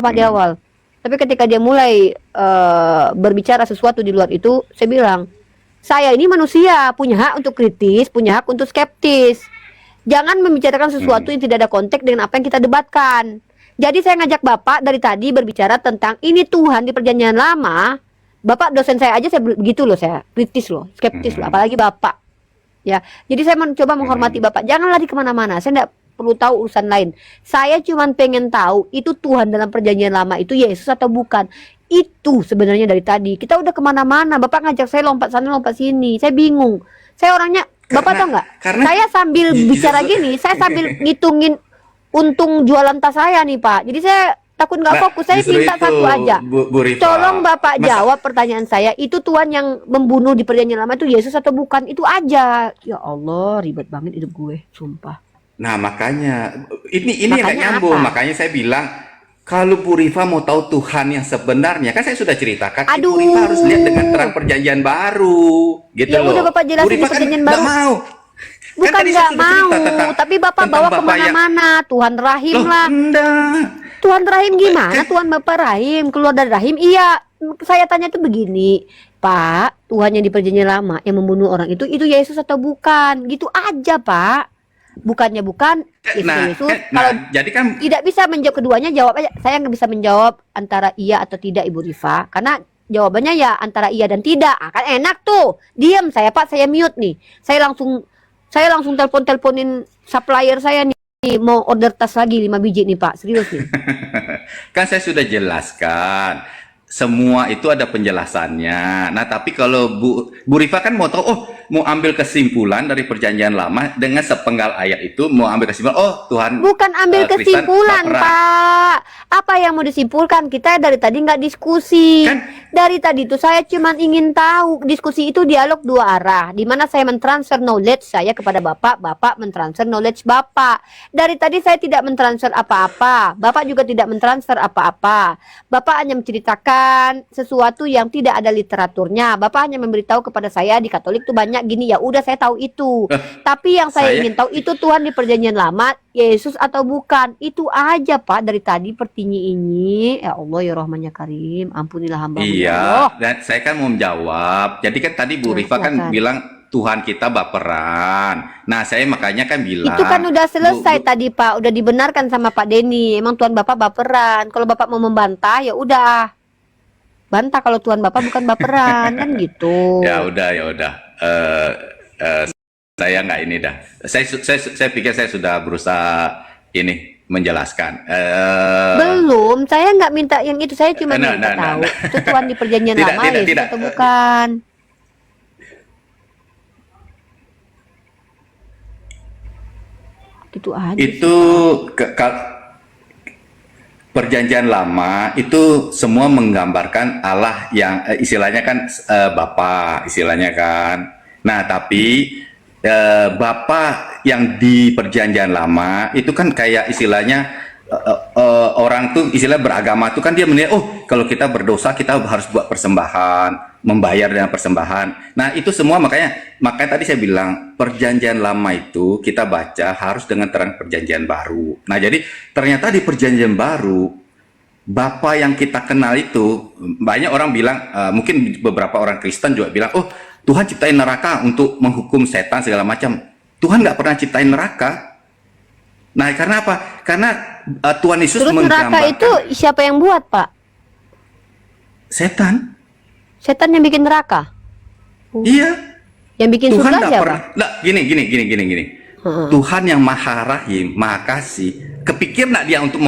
Pak di awal. Tapi ketika dia mulai berbicara sesuatu di luar itu, saya bilang, saya ini manusia, punya hak untuk kritis, punya hak untuk skeptis. Jangan membicarakan sesuatu yang tidak ada konteks dengan apa yang kita debatkan. Jadi saya ngajak Bapak dari tadi berbicara tentang ini Tuhan di perjanjian lama. Bapak dosen saya aja saya begitu loh, saya kritis loh, skeptis loh, apalagi Bapak. Ya, jadi saya mencoba menghormati Bapak. Jangan lari kemana-mana. Saya tidak perlu tahu urusan lain. Saya cuma pengen tahu itu Tuhan dalam perjanjian lama itu Yesus atau bukan. Itu sebenarnya dari tadi. Kita udah kemana-mana. Bapak ngajak saya lompat sana lompat sini. Saya bingung. Saya orangnya, Bapak tahu nggak? Saya sambil bicara gini, saya sambil ngitungin untung jualan tas saya nih Pak. Jadi saya takut nggak fokus. Saya minta satu aja. Bu Rifa, Tolong Bapak jawab pertanyaan saya. Itu Tuhan yang membunuh di perjanjian lama itu Yesus atau bukan? Itu aja. Ya Allah, ribet banget hidup gue, sumpah. nah makanya ini yang nggak Makanya nyambung. apa? Makanya saya bilang kalau Bu Rifa mau tahu Tuhan yang sebenarnya, kan saya sudah ceritakan. Aduh. Bu Rifa harus lihat dengan terang perjanjian baru, gitu Ya loh. udah Bapak jelasin Bu Rifa di perjanjian nggak baru. mau. Kan Bukan tadi saya nggak sudah mau, cerita tapi Bapak tentang bawa Bapak yang kemana-mana. Tuhan Rahim loh, lah. enggak. Tuhan Rahim gimana? Tuhan Bapak Rahim keluar dari Rahim? Iya. Saya tanya tuh begini, Pak, Tuhan yang di perjanjian lama yang membunuh orang itu Yesus atau bukan? Gitu aja Pak. Bukannya bukan Yesus. Kalau Jadi kan tidak bisa menjawab keduanya, jawab aja. Saya nggak bisa menjawab antara iya atau tidak Ibu Rifa, karena jawabannya ya antara iya dan tidak. Kan enak tuh. Diam saya Pak, saya mute nih. Saya langsung teleponin supplier saya nih, mau order tas lagi 5 biji nih Pak. Serius nih. kan saya sudah jelaskan. Semua itu ada penjelasannya. Nah, tapi kalau Bu Rifa kan mau tahu, mau ambil kesimpulan dari perjanjian lama dengan sepenggal ayat itu, mau ambil kesimpulan, Tuhan Bukan ambil Kristen kesimpulan, baperan. Pak. Apa yang mau disimpulkan? Kita dari tadi nggak diskusi. Kan- Dari tadi itu saya cuma ingin tahu. Diskusi itu dialog dua arah. Di mana saya mentransfer knowledge saya kepada Bapak, Bapak mentransfer knowledge Bapak. Dari tadi saya tidak mentransfer apa-apa. Bapak juga tidak mentransfer apa-apa. Bapak hanya menceritakan sesuatu yang tidak ada literaturnya. Bapak hanya memberitahu kepada saya di Katolik tuh banyak gini, ya udah saya tahu itu. Tapi yang saya ingin tahu itu Tuhan di perjanjian lama Yesus atau bukan. Itu aja Pak dari tadi pertinyi ini. Ya Allah ya Rahmannya Karim, ampunilah hamba. Iya, dan saya kan mau menjawab. Jadi kan tadi Bu Ya, Rifa kan silakan. bilang Tuhan kita baperan. Nah, saya makanya kan bilang Itu kan udah selesai tadi Pak, udah dibenarkan sama Pak Denny. Emang Tuhan Bapak baperan. Kalau Bapak mau membantah ya udah. Bantah kalau Tuhan Bapak bukan baperan kan gitu. Ya udah. Saya nggak ini dah. Saya pikir saya sudah berusaha ini menjelaskan. Belum, saya nggak minta yang itu. Saya cuma Nah, minta nah, tahu nah. itu Tuhan di perjanjian Tidak, lama tidak, Yesus tidak. atau bukan. Gitu aja. Itu perjanjian lama itu semua menggambarkan Allah yang istilahnya kan Bapa istilahnya kan. Nah, tapi Bapa yang di perjanjian lama itu kan kayak istilahnya orang tuh istilah beragama tuh kan dia menilai kalau kita berdosa kita harus buat persembahan, membayar dengan persembahan. Nah, itu semua makanya tadi saya bilang perjanjian lama itu kita baca harus dengan terang perjanjian baru. Nah, jadi ternyata di perjanjian baru Bapa yang kita kenal itu banyak orang bilang, mungkin beberapa orang Kristen juga bilang, Tuhan ciptain neraka untuk menghukum setan segala macam. Tuhan nggak pernah ciptain neraka. Nah, karena apa? Karena Tuhan Yesus Terus neraka menggambarkan itu siapa yang buat Pak? setan. Setan yang bikin neraka? Iya. Yang bikin Tuhan surga nggak siapa? pernah. Nah, gini. Tuhan yang Maha Rahim, Maha Kasih. Kepikir nggak dia untuk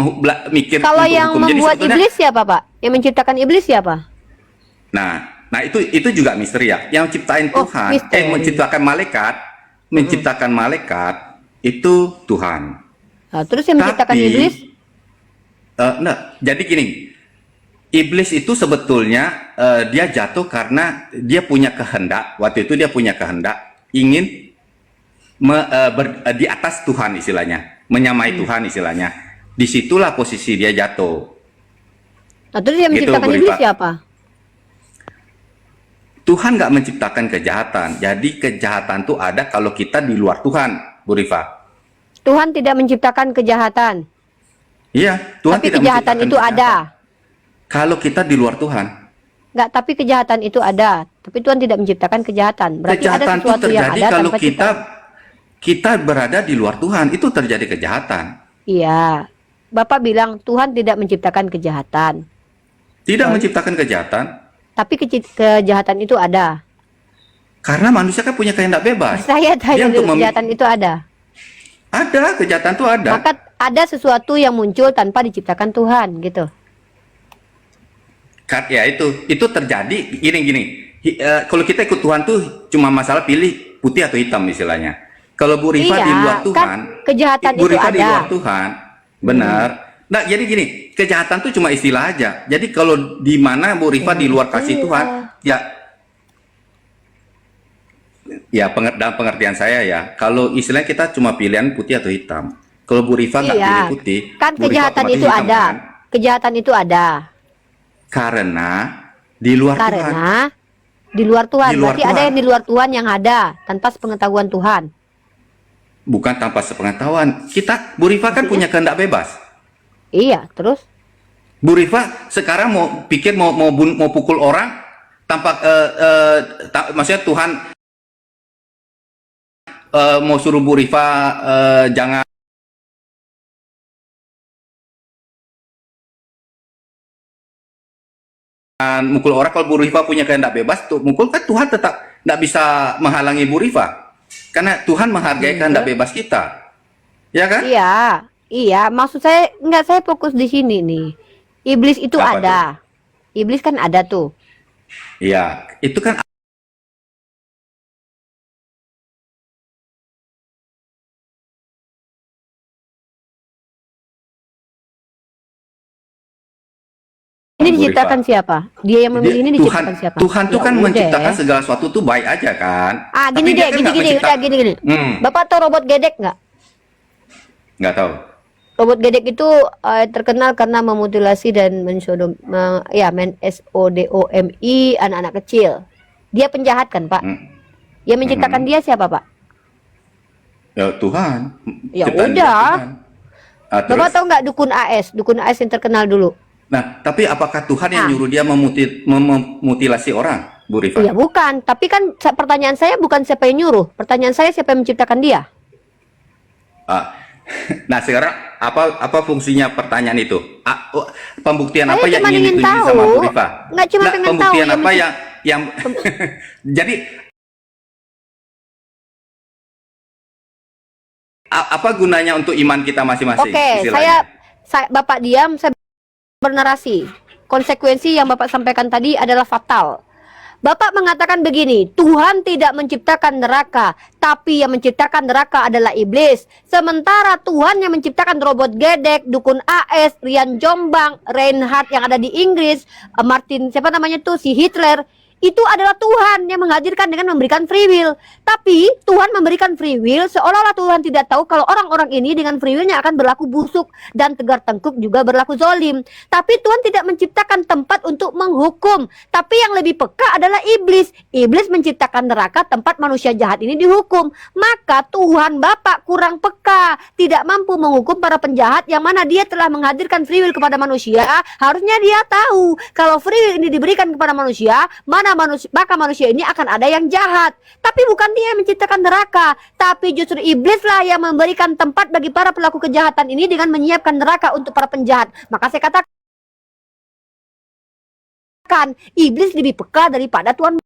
mikir Kalau untuk yang hukum? Jadi membuat sebetulnya- iblis siapa Pak? Yang menciptakan iblis siapa? Nah itu juga misteri ya. Yang ciptain Tuhan, misteri. menciptakan malaikat itu Tuhan. Nah, terus yang menciptakan iblis? Nah, jadi gini, iblis itu sebetulnya dia jatuh karena dia punya kehendak. Waktu itu dia punya kehendak ingin di atas Tuhan istilahnya, menyamai Tuhan istilahnya. Disitulah posisi dia jatuh. Nah, terus yang Gitu, menciptakan Bu iblis Rifa. siapa? Tuhan nggak menciptakan kejahatan. Jadi kejahatan itu ada kalau kita di luar Tuhan, Bu Rifa. Tuhan tidak menciptakan kejahatan. Iya, Tuhan Tapi tidak kejahatan menciptakan itu ada. Kalau kita di luar Tuhan, Enggak, tapi kejahatan itu ada. Tapi Tuhan tidak menciptakan kejahatan. Berarti ada kejahatan itu sesuatu yang terjadi ada kalau tanpa ciptaan. kita berada di luar Tuhan, itu terjadi kejahatan. Iya. Bapak bilang Tuhan tidak menciptakan kejahatan. Tidak Lalu? menciptakan kejahatan, Tapi kejahatan itu ada. karena manusia kan punya kehendak bebas. Saya tanya Dia untuk kejahatan itu ada. Ada, kejahatan itu ada. Maka ada sesuatu yang muncul tanpa diciptakan Tuhan gitu. Ya itu terjadi gini. Kalau kita ikut Tuhan tuh cuma masalah pilih putih atau hitam istilahnya. Kalau Bu Rifa Iya, di luar kan Tuhan, kejahatan Bu itu Rifa di ada. luar Tuhan, benar. Nah, jadi gini, kejahatan tuh cuma istilah aja. Jadi kalau di mana Bu Rifa di luar kasih Iya. Tuhan, dalam pengertian saya ya, kalau istilahnya kita cuma pilihan putih atau hitam. Kalau Bu Rifa nggak Iya. pilih putih, Kan Bu Rifa kejahatan otomatis itu hitam, ada. kan? Kejahatan itu ada. Karena di luar Tuhan. Karena di luar Tuhan. Di luar Berarti ada Tuhan. yang di luar Tuhan yang ada tanpa sepengetahuan Tuhan. Bukan tanpa sepengetahuan. Bu Rifa kan punya kehendak bebas. Iya, terus Bu Rifa sekarang mau pikir mau pukul orang tanpa maksudnya Tuhan mau suruh Bu Rifa jangan mukul orang. Kalau Bu Rifa punya kehendak bebas tuh mukul, kan Tuhan tetap nggak bisa menghalangi Bu Rifa karena Tuhan menghargai kehendak bebas kita, ya kan? iya, iya. Maksud saya enggak, saya fokus di sini nih. Iblis itu Apa ada. Iblis kan ada tuh. Iya, itu kan Ini Bu diciptakan Rifa. siapa? Dia yang memilih ini diciptakan siapa? Tuhan tuh Ya kan udah. menciptakan segala sesuatu tuh baik aja kan. Ah, Tapi gini dia deh, kan gini nggak gini, mencipta- udah gini. Bapak tahu robot gedek nggak? Nggak tahu. Robot gedek itu terkenal karena memutilasi dan mensodomi anak-anak kecil. Dia penjahat kan, Pak? Yang menciptakan dia siapa, Pak? Ya Tuhan. Ya Ciptaan udah. Tuhan. Ah, terus? Bapak tahu nggak dukun AS? Dukun AS yang terkenal dulu. Nah, tapi apakah Tuhan yang Ah. nyuruh dia memutilasi orang, Bu Rifa? Iya bukan, tapi kan pertanyaan saya bukan siapa yang nyuruh. Pertanyaan saya siapa yang menciptakan dia? Ah. Nah, sekarang apa fungsinya pertanyaan itu? Pembuktian Saya apa yang cuma ingin ingin dituju tahu. sama Bu Rifa? Nggak cuma pengen pembuktian tahu, apa yang jadi apa gunanya untuk iman kita masing-masing? Oke, istilahnya? saya Bapak diam, saya bernarasi. Konsekuensi yang Bapak sampaikan tadi adalah fatal. Bapak mengatakan begini, Tuhan tidak menciptakan neraka, tapi yang menciptakan neraka adalah iblis. Sementara Tuhan yang menciptakan robot gedek, dukun AS, Rian Jombang, Reinhardt yang ada di Inggris, Martin siapa namanya tuh, si Hitler, itu adalah Tuhan yang menghadirkan dengan memberikan free will. Tapi Tuhan memberikan free will seolah-olah Tuhan tidak tahu kalau orang-orang ini dengan free willnya akan berlaku busuk dan tegar tengkuk juga berlaku zolim. Tapi Tuhan tidak menciptakan tempat untuk menghukum. Tapi yang lebih peka adalah iblis. Iblis menciptakan neraka tempat manusia jahat ini dihukum. Maka Tuhan Bapa kurang peka, tidak mampu menghukum para penjahat yang mana dia telah menghadirkan free will kepada manusia. Harusnya dia tahu kalau free will ini diberikan kepada manusia, maka manusia ini akan ada yang jahat. Tapi bukan dia yang menciptakan neraka, tapi justru iblislah yang memberikan tempat bagi para pelaku kejahatan ini dengan menyiapkan neraka untuk para penjahat. Maka saya katakan iblis lebih peka daripada Tuhan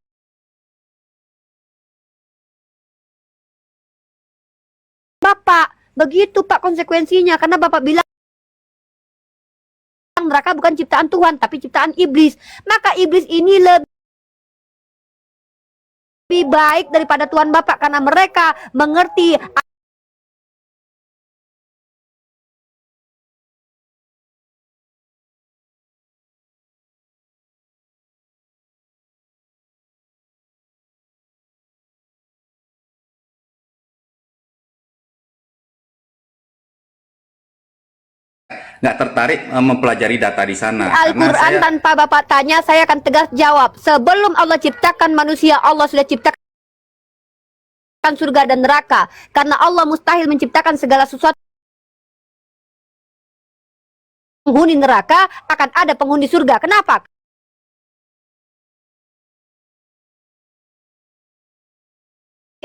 Bapak. Begitu Pak konsekuensinya, karena Bapak bilang neraka bukan ciptaan Tuhan tapi ciptaan iblis. Maka iblis ini lebih baik daripada Tuhan Bapak karena mereka mengerti nggak tertarik mempelajari data di sana. Al-Quran. Tanpa Bapak tanya, saya akan tegas jawab. Sebelum Allah ciptakan manusia, Allah sudah ciptakan surga dan neraka. Karena Allah mustahil menciptakan segala sesuatu penghuni neraka, akan ada penghuni surga. Kenapa?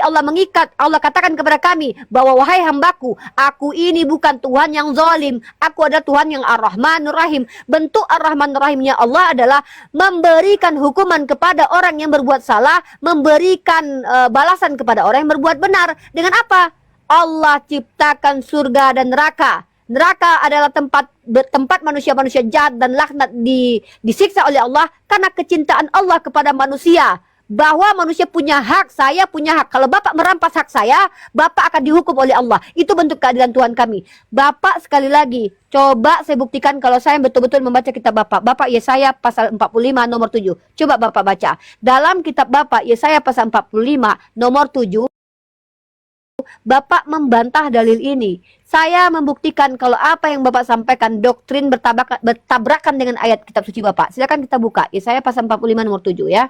Allah mengikat, Allah katakan kepada kami bahwa wahai hambaku, aku ini bukan Tuhan yang zalim, aku adalah Tuhan yang Ar-Rahmanur Rahim. Bentuk Ar-Rahmanur Rahimnya Allah adalah memberikan hukuman kepada orang yang berbuat salah, memberikan balasan kepada orang yang berbuat benar. Dengan apa? Allah ciptakan surga dan neraka. Neraka adalah tempat manusia-manusia jahat dan laknat disiksa oleh Allah karena kecintaan Allah kepada manusia. Bahwa manusia punya hak, saya punya hak. Kalau Bapak merampas hak saya, Bapak akan dihukum oleh Allah. Itu bentuk keadilan Tuhan kami. Bapak sekali lagi, coba saya buktikan kalau saya betul-betul membaca kitab Bapak. Bapak Yesaya pasal 45 nomor 7. Coba Bapak baca. Dalam kitab Bapak Yesaya pasal 45 nomor 7, Bapak membantah dalil ini. Saya membuktikan kalau apa yang Bapak sampaikan doktrin bertabrakan dengan ayat kitab suci Bapak. Silakan kita buka. Yesaya pasal 45 nomor 7 ya.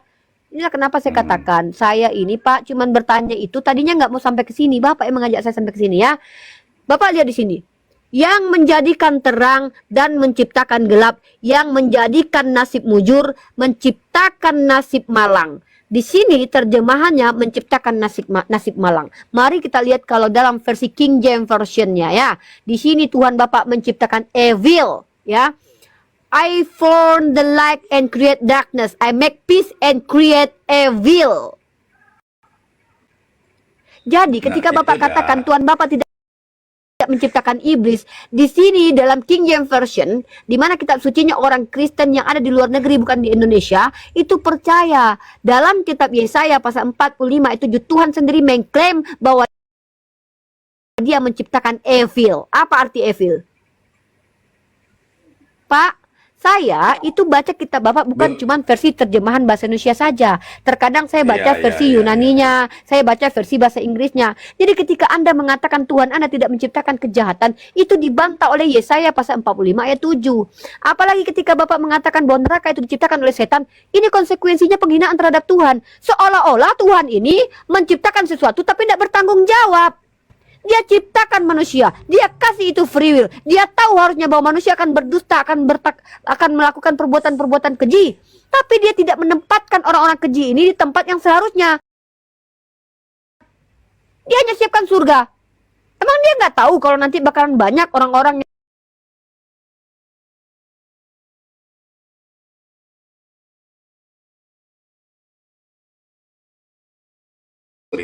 Inilah kenapa saya katakan, saya ini Pak cuman bertanya itu tadinya nggak mau sampai ke sini. Bapak yang mengajak saya sampai ke sini ya. Bapak lihat di sini. Yang menjadikan terang dan menciptakan gelap, yang menjadikan nasib mujur, menciptakan nasib malang. Di sini terjemahannya menciptakan nasib malang. Mari kita lihat kalau dalam versi King James Version-nya ya. Di sini Tuhan Bapak menciptakan evil ya. I form the light and create darkness. I make peace and create evil. Jadi ketika Bapak katakan Tuhan Bapak tidak menciptakan iblis, di sini dalam King James Version, di mana kitab sucinya orang Kristen yang ada di luar negeri bukan di Indonesia, itu percaya dalam kitab Yesaya pasal 45 itu Tuhan sendiri mengklaim bahwa dia menciptakan evil. Apa arti evil? Pak, saya itu baca kitab Bapak bukan cuma versi terjemahan bahasa Indonesia saja. Terkadang saya baca versi Yunaninya, saya baca versi bahasa Inggrisnya. Jadi ketika Anda mengatakan Tuhan Anda tidak menciptakan kejahatan, itu dibantah oleh Yesaya pasal 45 ayat 7. Apalagi ketika Bapak mengatakan bahwa neraka itu diciptakan oleh setan, ini konsekuensinya penghinaan terhadap Tuhan. Seolah-olah Tuhan ini menciptakan sesuatu tapi tidak bertanggung jawab. Dia ciptakan manusia, dia kasih itu free will. Dia tahu harusnya bahwa manusia akan berdusta, akan melakukan perbuatan-perbuatan keji. Tapi dia tidak menempatkan orang-orang keji ini di tempat yang seharusnya. Dia hanya siapkan surga. Emang dia nggak tahu kalau nanti bakalan banyak orang-orang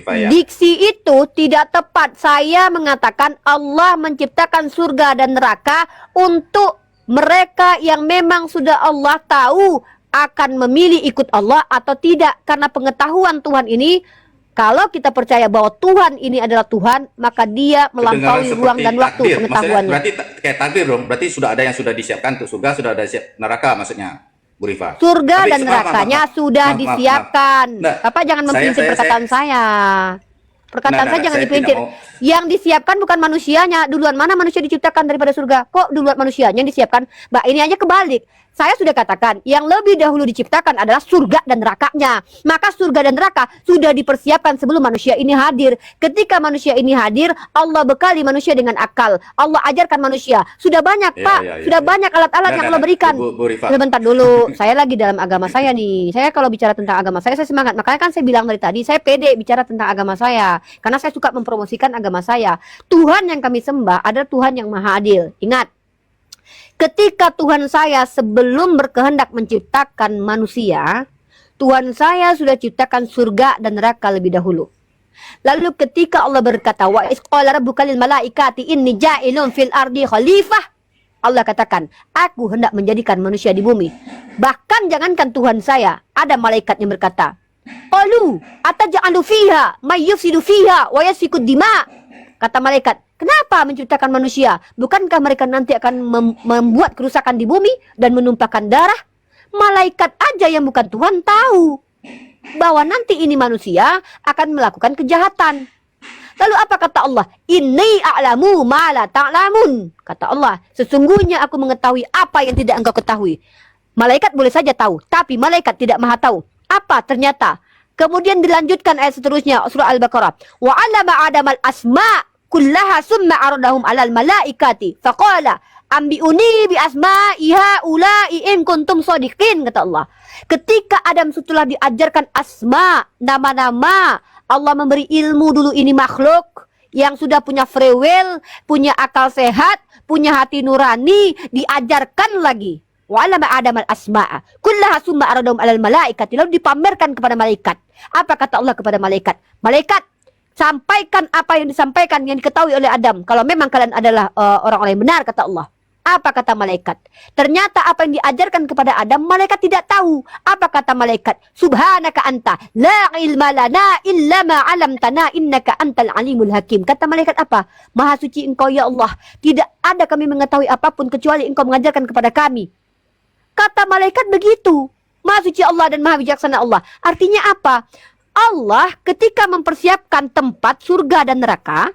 Diksi itu tidak tepat. Saya mengatakan Allah menciptakan surga dan neraka untuk mereka yang memang sudah Allah tahu akan memilih ikut Allah atau tidak. Karena pengetahuan Tuhan ini, kalau kita percaya bahwa Tuhan ini adalah Tuhan, maka dia melampaui ruang dan waktu pengetahuannya. Berarti kayak takdir dong. Berarti sudah ada yang sudah disiapkan untuk surga, sudah ada neraka maksudnya. Bu Rifa. Surga dan nerakanya sudah disiapkan. Bapak jangan memperinci perkataan saya. Perkataan saya jangan diperinci. Yang disiapkan bukan manusianya. Duluan mana manusia diciptakan daripada surga? Kok duluan manusianya yang disiapkan? Mbak, ini aja kebalik. Saya sudah katakan, yang lebih dahulu diciptakan adalah surga dan nerakanya. Maka surga dan neraka sudah dipersiapkan sebelum manusia ini hadir. Ketika manusia ini hadir, Allah bekali manusia dengan akal. Allah ajarkan manusia. Sudah banyak, Pak. Sudah banyak alat-alat yang Allah berikan. Sebentar dulu, saya lagi dalam agama saya nih. Saya kalau bicara tentang agama saya semangat. Makanya kan saya bilang dari tadi, saya pede bicara tentang agama saya. Karena saya suka mempromosikan agama saya. Tuhan yang kami sembah adalah Tuhan yang maha adil. Ingat. Ketika Tuhan saya sebelum berkehendak menciptakan manusia, Tuhan saya sudah ciptakan surga dan neraka lebih dahulu. Lalu ketika Allah berkata, wa isqala rabbuka lil malaikati inni ja'ilun fil ardi khalifah. Allah katakan, aku hendak menjadikan manusia di bumi. Bahkan jangankan Tuhan saya, ada malaikat yang berkata, qalu ataj'alu fiha may yufsidu fiha wa yasfiku dima. Kata malaikat, kenapa menciptakan manusia? Bukankah mereka nanti akan membuat kerusakan di bumi dan menumpahkan darah? Malaikat aja yang bukan Tuhan tahu bahwa nanti ini manusia akan melakukan kejahatan. Lalu apa kata Allah? Inni a'lamu ma la ta'lamun. Kata Allah, sesungguhnya aku mengetahui apa yang tidak engkau ketahui. Malaikat boleh saja tahu, tapi malaikat tidak maha tahu. Apa ternyata? Kemudian dilanjutkan ayat seterusnya surah Al-Baqarah. Wa 'allama Adamal asma' kullaha summa aradahum 'alal malaikati faqala Ambiuni bi asma'iha ulai in kuntum shodiqin, kata Allah. Ketika Adam setelah diajarkan asma, nama-nama, Allah memberi ilmu dulu ini makhluk yang sudah punya free will, punya akal sehat, punya hati nurani, diajarkan lagi. Wa 'allama Adam al-asma'a kullaha summa aradahum 'alal malaikati, lalu dipamerkan kepada malaikat. Apa kata Allah kepada malaikat? Malaikat, sampaikan apa yang disampaikan, yang diketahui oleh Adam. Kalau memang kalian adalah orang-orang yang benar, kata Allah. Apa kata malaikat? Ternyata apa yang diajarkan kepada Adam, malaikat tidak tahu. Apa kata malaikat? Subhanaka anta, la ilma lana illa ma 'allamtana innaka antal alimul hakim. Kata malaikat apa? Maha suci engkau ya Allah. Tidak ada kami mengetahui apapun kecuali engkau mengajarkan kepada kami. Kata malaikat begitu. Maha suci Allah dan maha bijaksana Allah. Artinya apa? Allah ketika mempersiapkan tempat surga dan neraka,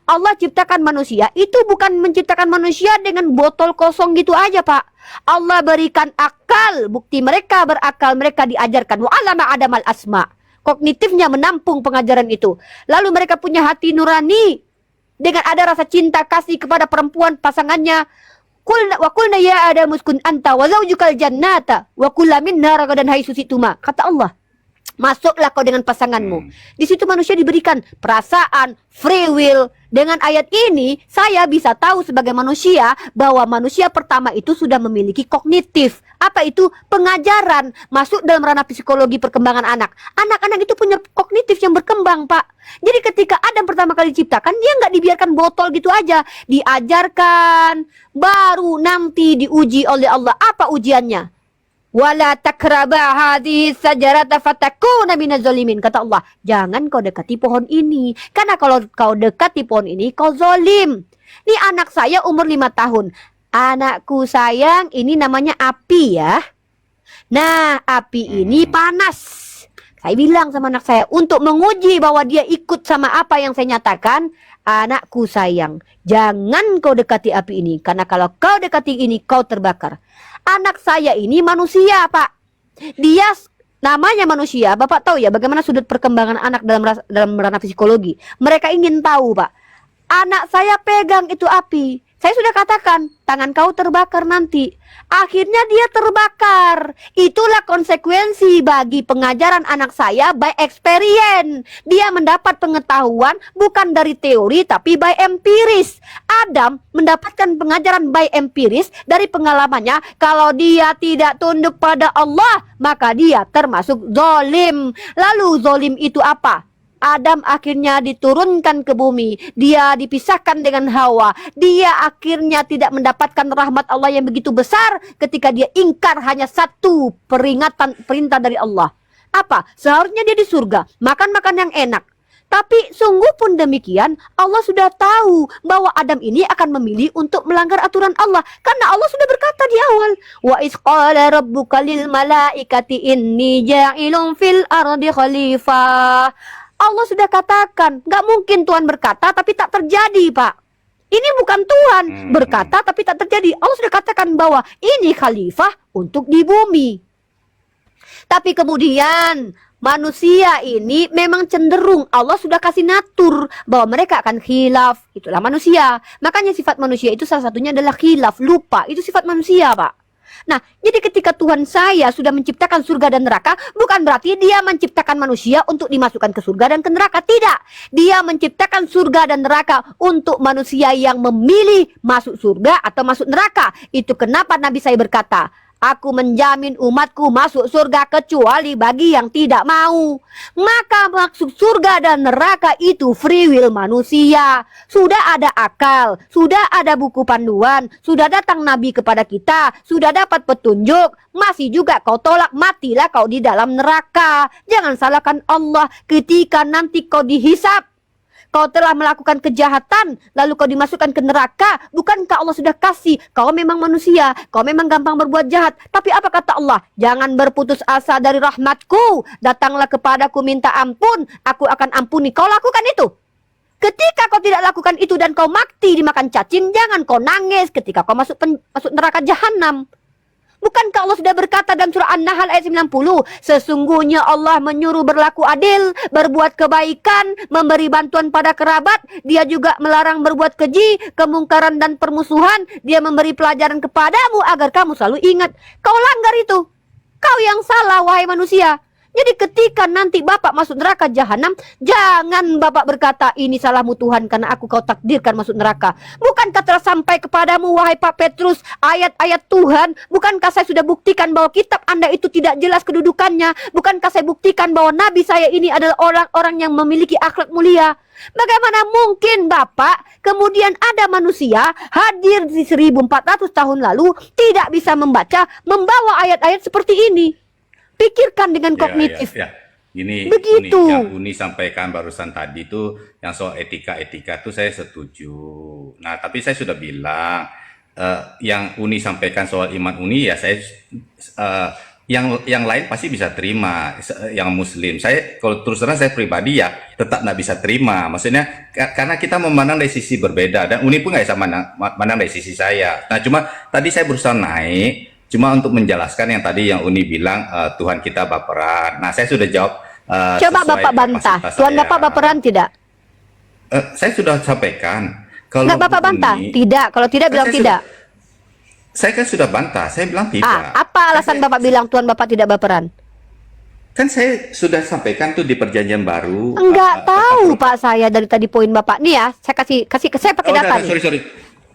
Allah ciptakan manusia, itu bukan menciptakan manusia dengan botol kosong gitu aja, Pak. Allah berikan akal, bukti mereka berakal, mereka diajarkan. Wa 'allama Adamal asma. Kognitifnya menampung pengajaran itu. Lalu mereka punya hati nurani dengan ada rasa cinta kasih kepada perempuan pasangannya. Wa qulna ya Adam uskun anta wa zaujukal jannata wa kula minha ragadan haitsu situma. Kata Allah, masuklah kau dengan pasanganmu. Di situ manusia diberikan perasaan, free will. Dengan ayat ini, saya bisa tahu sebagai manusia bahwa manusia pertama itu sudah memiliki kognitif. Apa itu? Pengajaran. Masuk dalam ranah psikologi perkembangan anak. Anak-anak itu punya kognitif yang berkembang, Pak. Jadi ketika Adam pertama kali diciptakan, dia nggak dibiarkan botol gitu aja. Diajarkan, baru nanti diuji oleh Allah. Apa ujiannya? Wala takraba hadhihi sajarata fatakuna minaz zalimin, kata Allah. Jangan kau dekati pohon ini, karena kalau kau dekati pohon ini kau zalim. Ini anak saya umur 5 tahun. Anakku sayang, ini namanya api ya. Nah, api ini panas. Saya bilang sama anak saya untuk menguji bahwa dia ikut sama apa yang saya nyatakan. Anakku sayang, jangan kau dekati api ini, karena kalau kau dekati ini kau terbakar. Anak saya ini manusia, Pak. Dia namanya manusia. Bapak tahu ya bagaimana sudut perkembangan anak dalam ranah psikologi. Mereka ingin tahu, Pak. Anak saya pegang itu api. Saya sudah katakan, tangan kau terbakar nanti. Akhirnya dia terbakar. Itulah konsekuensi bagi pengajaran anak saya by experience. Dia mendapat pengetahuan bukan dari teori tapi by empiris. Adam mendapatkan pengajaran by empiris dari pengalamannya. Kalau dia tidak tunduk pada Allah, maka dia termasuk zalim. Lalu zalim itu apa? Adam akhirnya diturunkan ke bumi. Dia dipisahkan dengan Hawa. Dia akhirnya tidak mendapatkan rahmat Allah yang begitu besar ketika dia ingkar hanya satu perintah dari Allah. Apa? Seharusnya dia di surga, makan yang enak. Tapi sungguh pun demikian, Allah sudah tahu bahwa Adam ini akan memilih untuk melanggar aturan Allah. Karena Allah sudah berkata di awal, wa iz qala rabbuka lil malaikati inni ja'ilun fil ardi khalifah. Allah sudah katakan, nggak mungkin Tuhan berkata tapi tak terjadi, Pak. Ini bukan Tuhan berkata tapi tak terjadi. Allah sudah katakan bahwa ini khalifah untuk di bumi. Tapi kemudian manusia ini memang cenderung Allah sudah kasih natur bahwa mereka akan khilaf. Itulah manusia. Makanya sifat manusia itu salah satunya adalah khilaf, lupa. Itu sifat manusia, Pak. Nah, jadi ketika Tuhan saya sudah menciptakan surga dan neraka, bukan berarti dia menciptakan manusia untuk dimasukkan ke surga dan ke neraka. Tidak. Dia menciptakan surga dan neraka untuk manusia yang memilih masuk surga atau masuk neraka. Itu kenapa Nabi saya berkata, aku menjamin umatku masuk surga kecuali bagi yang tidak mau. Maka maksud surga dan neraka itu free will manusia. Sudah ada akal, sudah ada buku panduan, sudah datang Nabi kepada kita, sudah dapat petunjuk. Masih juga kau tolak, matilah kau di dalam neraka. Jangan salahkan Allah ketika nanti kau dihisap. Kau telah melakukan kejahatan, lalu kau dimasukkan ke neraka. Bukankah Allah sudah kasih? Kau memang manusia, kau memang gampang berbuat jahat. Tapi apa kata Allah? Jangan berputus asa dari rahmatku. Datanglah kepadaku minta ampun, aku akan ampuni. Kau lakukan itu. Ketika kau tidak lakukan itu dan kau mati dimakan cacing, jangan kau nangis ketika kau masuk neraka jahanam. Bukankah Allah sudah berkata dalam surah An-Nahl ayat 90, sesungguhnya Allah menyuruh berlaku adil, berbuat kebaikan, memberi bantuan pada kerabat, dia juga melarang berbuat keji, kemungkaran dan permusuhan, dia memberi pelajaran kepadamu agar kamu selalu ingat. Kau langgar itu, kau yang salah wahai manusia. Jadi ketika nanti Bapak masuk neraka jahanam, jangan Bapak berkata, ini salahmu Tuhan karena aku kau takdirkan masuk neraka. Bukankah telah sampai kepadamu wahai Pak Petrus ayat-ayat Tuhan? Bukankah saya sudah buktikan bahwa kitab Anda itu tidak jelas kedudukannya? Bukankah saya buktikan bahwa Nabi saya ini adalah orang-orang yang memiliki akhlak mulia? Bagaimana mungkin Bapak kemudian ada manusia hadir di 1400 tahun lalu tidak bisa membawa ayat-ayat seperti ini? Pikirkan dengan kognitif. Ini Begitu. yang Uni sampaikan barusan tadi itu yang soal etika-etika itu saya setuju. Nah, tapi saya sudah bilang yang Uni sampaikan soal iman Uni ya saya yang lain pasti bisa terima yang Muslim. Saya kalau terus terang saya pribadi ya tetap nggak bisa terima. Maksudnya karena kita memandang dari sisi berbeda dan Uni pun nggak bisa memandang dari sisi saya. Nah, cuma tadi saya berusaha naik. Cuma untuk menjelaskan yang tadi yang Uni bilang Tuhan kita baperan. Nah, saya sudah jawab. Coba Bapak bantah. Tuhan Bapak baperan tidak? Saya sudah sampaikan. Kalau Nggak Bapak bantah? Tidak. Kalau tidak bilang tidak. Saya kan sudah bantah. Saya bilang tidak. Apa alasan Bapak bilang Tuhan Bapak tidak baperan? Kan saya sudah sampaikan tuh di Perjanjian Baru. Enggak tahu Pak saya dari tadi poin Bapak. Nih ya, saya kasih saya pakai data nih. Sorry.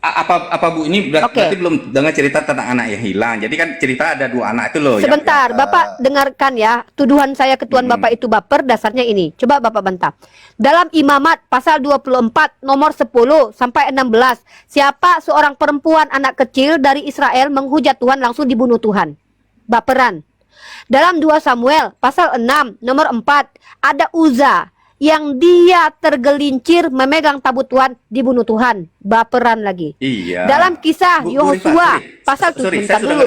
Apa Bu ini berarti belum dengar cerita tentang anak yang hilang. Jadi kan cerita ada 2 anak itu loh. Sebentar, Bapak dengarkan ya. Tuduhan saya ke Tuhan Bapak itu baper dasarnya ini. Coba Bapak bantah. Dalam Imamat pasal 24 nomor 10 sampai 16, siapa seorang perempuan anak kecil dari Israel menghujat Tuhan langsung dibunuh Tuhan? Baperan. Dalam 2 Samuel pasal 6 nomor 4 ada Uza yang dia tergelincir memegang tabut Tuhan, dibunuh Tuhan. Baperan lagi. Iya. Dalam kisah Yosua pasal 7 dulu.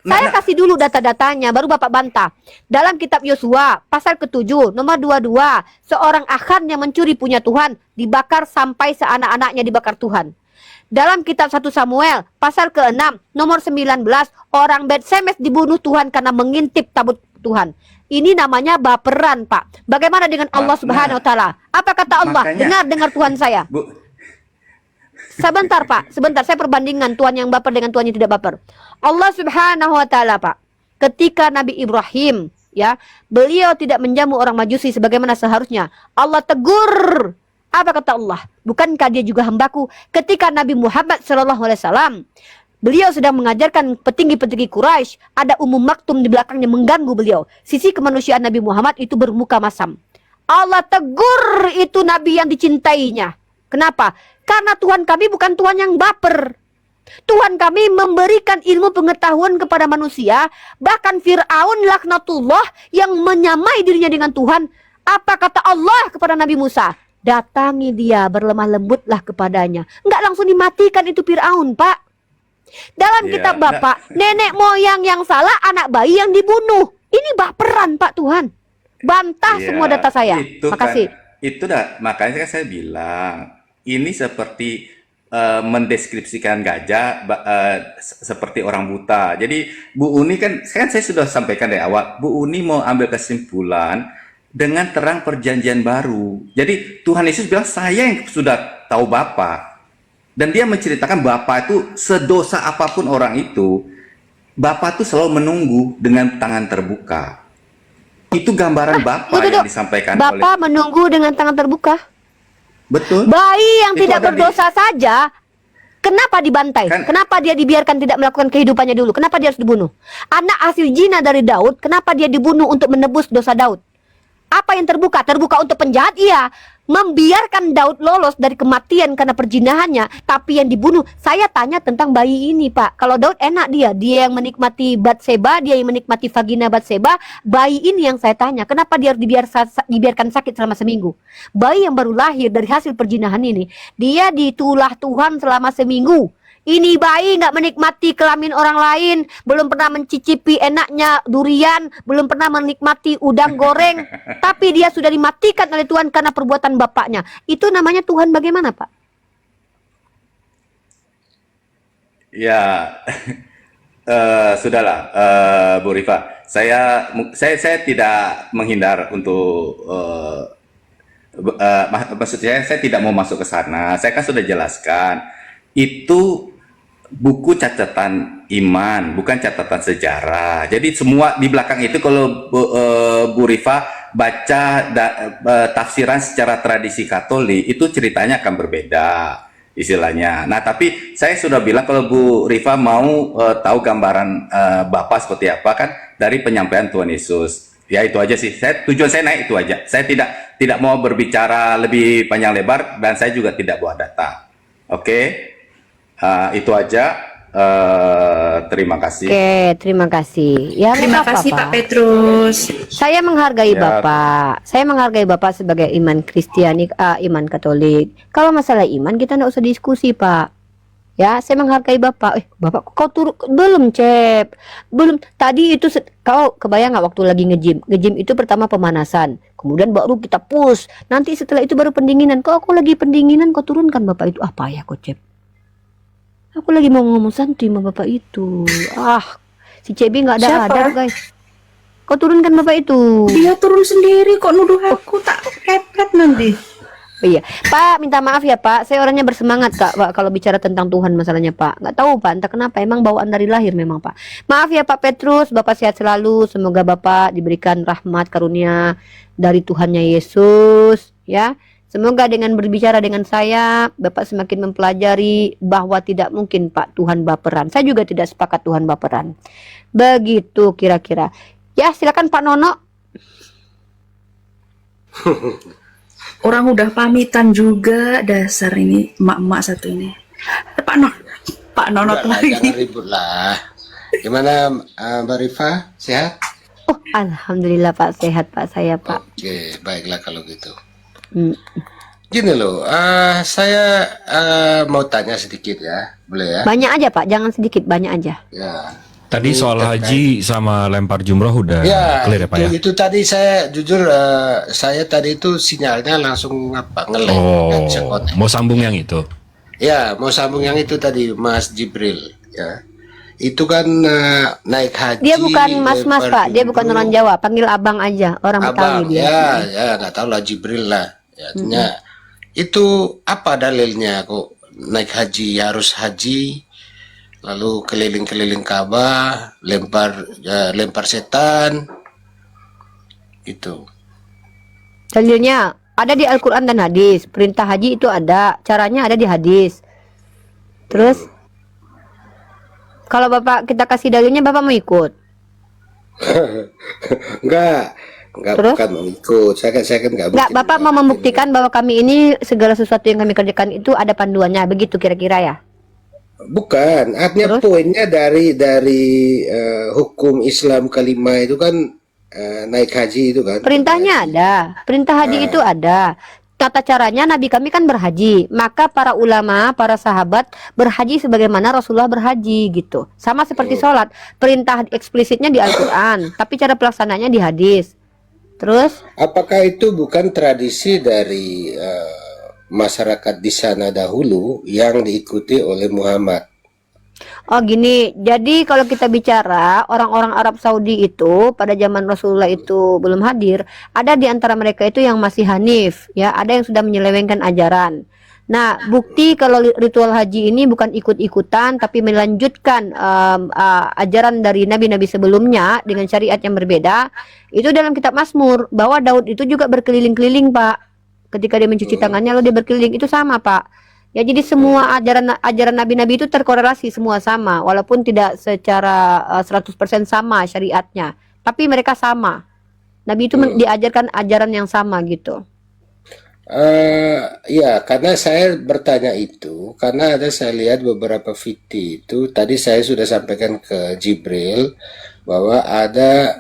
Saya kasih dulu data-datanya baru Bapak bantah. Dalam kitab Yosua pasal ke-7 nomor 22, seorang Akhan yang mencuri punya Tuhan dibakar sampai seanak-anaknya dibakar Tuhan. Dalam kitab 1 Samuel pasal ke-6 nomor 19, orang Bet-Semes dibunuh Tuhan karena mengintip tabut Tuhan. Ini namanya baperan, Pak. Bagaimana dengan Allah Subhanahu wa taala? Apa kata Allah? Dengar Tuhan saya. Bu. Sebentar, Pak. Sebentar, saya perbandingan Tuhan yang baper dengan Tuhan yang tidak baper. Allah Subhanahu wa taala, Pak. Ketika Nabi Ibrahim, ya, beliau tidak menjamu orang Majusi sebagaimana seharusnya. Allah tegur. Apa kata Allah? Bukankah dia juga hambaku? Ketika Nabi Muhammad SAW, beliau sedang mengajarkan petinggi-petinggi Quraisy, ada Ummu Maktum di belakangnya mengganggu beliau. Sisi kemanusiaan Nabi Muhammad itu bermuka masam. Allah tegur itu Nabi yang dicintainya. Kenapa? Karena Tuhan kami bukan Tuhan yang baper. Tuhan kami memberikan ilmu pengetahuan kepada manusia. Bahkan Fir'aun laknatullah yang menyamai dirinya dengan Tuhan. Apa kata Allah kepada Nabi Musa? Datangi dia, berlemah lembutlah kepadanya. Enggak langsung dimatikan itu Fir'aun, Pak. Dalam kitab Bapak, nenek moyang yang salah, anak bayi yang dibunuh. Ini baperan, Pak Tuhan. Bantah semua data saya. Makasih. Itu makanya saya bilang, ini seperti mendeskripsikan gajah seperti orang buta. Jadi Bu Uni kan saya sudah sampaikan dari awal, Bu Uni mau ambil kesimpulan dengan terang Perjanjian Baru. Jadi Tuhan Yesus bilang, saya yang sudah tahu Bapa. Dan dia menceritakan Bapa itu sedosa apapun orang itu, Bapa itu selalu menunggu dengan tangan terbuka. Itu gambaran Bapa yang disampaikan oleh Bapa menunggu dengan tangan terbuka. Betul. Bayi yang Itu tidak berdosa saja, kenapa dibantai? Kenapa dia dibiarkan tidak melakukan kehidupannya dulu? Kenapa dia harus dibunuh? Anak hasil zina dari Daud, kenapa dia dibunuh untuk menebus dosa Daud? Apa yang terbuka? Terbuka untuk penjahat, iya. Membiarkan Daud lolos dari kematian karena perjinahannya, tapi yang dibunuh. Saya tanya tentang bayi ini, Pak. Kalau Daud enak dia yang menikmati Batseba, dia yang menikmati vagina Batseba. Bayi ini yang saya tanya, kenapa dia harus dibiarkan sakit selama seminggu? Bayi yang baru lahir dari hasil perjinahan ini, dia ditulah Tuhan selama seminggu. Ini bayi nggak menikmati kelamin orang lain, belum pernah mencicipi enaknya durian, belum pernah menikmati udang goreng, tapi dia sudah dimatikan oleh Tuhan karena perbuatan bapaknya. Itu namanya Tuhan bagaimana, Pak? Ya, Sudahlah, Bu Rifa. Saya tidak menghindar untuk maksud saya tidak mau masuk ke sana. Saya kan sudah jelaskan itu buku catatan iman, bukan catatan sejarah. Jadi semua di belakang itu kalau Bu Rifa baca tafsiran secara tradisi Katolik itu ceritanya akan berbeda istilahnya. Nah, tapi saya sudah bilang kalau Bu Rifa mau tahu gambaran Bapak seperti apa kan dari penyampaian Tuhan Yesus. Ya itu aja sih. Tujuan saya naik itu aja. Saya tidak mau berbicara lebih panjang lebar dan saya juga tidak bawa data. Oke. Itu aja. Terima kasih. Oke, terima kasih. Ya, Terima nggak kasih apa-apa. Pak Petrus. Saya menghargai Ya. Bapak. Saya menghargai Bapak sebagai iman Kristiani, iman Katolik. Kalau masalah iman kita nggak usah diskusi, Pak. Ya, saya menghargai Bapak. Bapak kau turun belum, Cep? Belum. Tadi itu kau kebayang nggak waktu lagi nge-gym? Nge-gym itu pertama pemanasan, kemudian baru kita push. Nanti setelah itu baru pendinginan. Kau aku lagi pendinginan, kau turunkan Bapak itu apa ya, kau Cep? Aku lagi mau ngomong santai sama Bapak itu. Si Cebi nggak ada Siapa? guys. Kau turunkan Bapak itu. Dia turun sendiri kok nuduh aku, tak kepret nanti. Oh iya, Pak, minta maaf ya Pak. Saya orangnya bersemangat Pak kalau bicara tentang Tuhan masalahnya Pak. Nggak tahu Pak, entah kenapa. Emang bawaan dari lahir memang Pak. Maaf ya Pak Petrus, Bapak sehat selalu. Semoga Bapak diberikan rahmat karunia dari Tuhannya Yesus. Ya, semoga dengan berbicara dengan saya, Bapak semakin mempelajari bahwa tidak mungkin Pak Tuhan baperan. Saya juga tidak sepakat Tuhan baperan. Begitu kira-kira. Ya, silakan Pak Nono. Orang udah pamitan juga, dasar ini emak-emak satu ini. Pak Nonot Udah lah, lagi. jangan ribut lah. Gimana Mbak Rifa? Sehat? Oh, alhamdulillah Pak, sehat Pak saya Pak. Oke, baiklah kalau gitu. Hmm. Gini loh, saya mau tanya sedikit ya, boleh ya? Banyak aja Pak, jangan sedikit, banyak aja. Ya. Tadi soal haji sama lempar jumroh udah Ya, clear ya Pak ya? itu tadi saya jujur, saya tadi itu sinyalnya langsung ngelek, nggak bisa Oh, connect. mau sambung yang itu? Ya, mau sambung yang itu tadi, Mas Jibril. Ya, itu kan naik haji. Dia bukan mas-mas lempar Pak, dia bukan jumroh. orang Jawa, panggil abang aja, orang Abang, Betawi dia. ya, nggak tahu lah Jibril lah. Ya, artinya, itu apa dalilnya kok naik haji harus haji, lalu keliling-keliling Ka'bah, lempar setan, itu. Dalilnya ada di Al-Quran dan hadis, perintah haji itu ada, caranya ada di hadis. Terus, kalau Bapak kita kasih dalilnya, Bapak mau ikut? Enggak Terus? bukan mau ikut. Saya kan nggak Enggak, mungkin Bapak mau membuktikan bahwa kami ini segala sesuatu yang kami kerjakan itu ada panduannya, begitu kira-kira ya? Bukan, artinya Terus? poinnya dari hukum Islam kelima itu kan naik haji itu kan. Perintahnya ada, perintah haji itu ada. Tata caranya Nabi kami kan berhaji, maka para ulama, para sahabat berhaji sebagaimana Rasulullah berhaji gitu. Sama seperti sholat, perintah eksplisitnya di Al-Quran, tapi cara pelaksananya di hadis. Terus, Apakah itu bukan tradisi dari masyarakat di sana dahulu yang diikuti oleh Muhammad? oh gini, jadi kalau kita bicara orang-orang Arab Saudi itu pada zaman Rasulullah itu belum hadir, ada di antara mereka itu yang masih Hanif, ya, ada yang sudah menyelewengkan ajaran. Nah, bukti kalau ritual haji ini bukan ikut-ikutan, tapi melanjutkan ajaran dari nabi-nabi sebelumnya dengan syariat yang berbeda, itu dalam kitab Mazmur, bahwa Daud itu juga berkeliling-keliling, Pak. Ketika dia mencuci tangannya, lalu dia berkeliling, itu sama, Pak. Ya, jadi semua ajaran nabi-nabi itu terkorelasi semua sama, walaupun tidak secara 100% sama syariatnya, tapi mereka sama. Nabi itu diajarkan ajaran yang sama gitu. Ya, karena saya bertanya itu karena saya lihat beberapa video itu tadi saya sudah sampaikan ke Jibril bahwa ada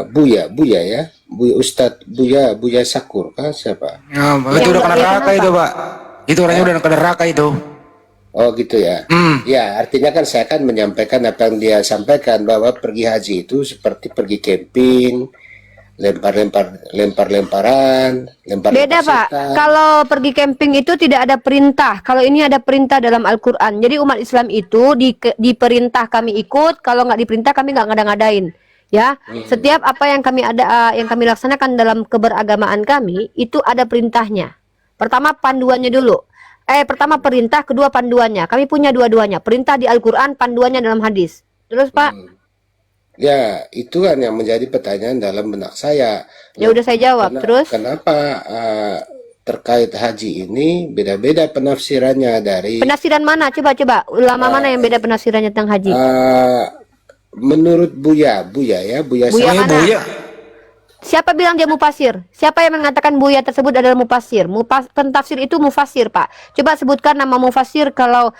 Buya ya, Buya Ustadz Buya Sakur kah siapa? Ya, Yang itu udah nggak kena neraka kelihatan itu, apa? Pak. Itu orangnya udah kena neraka itu. Oh gitu ya. Ya, artinya kan saya kan menyampaikan apa yang dia sampaikan bahwa pergi haji itu seperti pergi camping, lempar-lemparan, Beda Pak, setan. kalau pergi camping itu tidak ada perintah. Kalau ini ada perintah dalam Al-Quran. Jadi umat Islam itu diperintah kami ikut, kalau nggak diperintah kami nggak ngada-ngadain. Ya, setiap apa yang yang kami laksanakan dalam keberagamaan kami itu ada perintahnya. Pertama panduannya dulu. Pertama perintah, kedua panduannya. Kami punya dua-duanya. Perintah di Al-Quran, panduannya dalam hadis. Terus Pak, Ya, itu kan yang menjadi pertanyaan dalam benak saya. ya udah saya jawab. Terus, Kenapa terkait haji ini beda-beda penafsirannya dari penafsiran mana? Coba-coba, ulama mana yang beda penafsirannya tentang haji? menurut Buya Buya Sama- mana? Buya. Siapa bilang dia mufasir? Siapa yang mengatakan Buya tersebut adalah mufasir? Pentafsir itu mufasir, Pak. Coba sebutkan nama mufasir kalau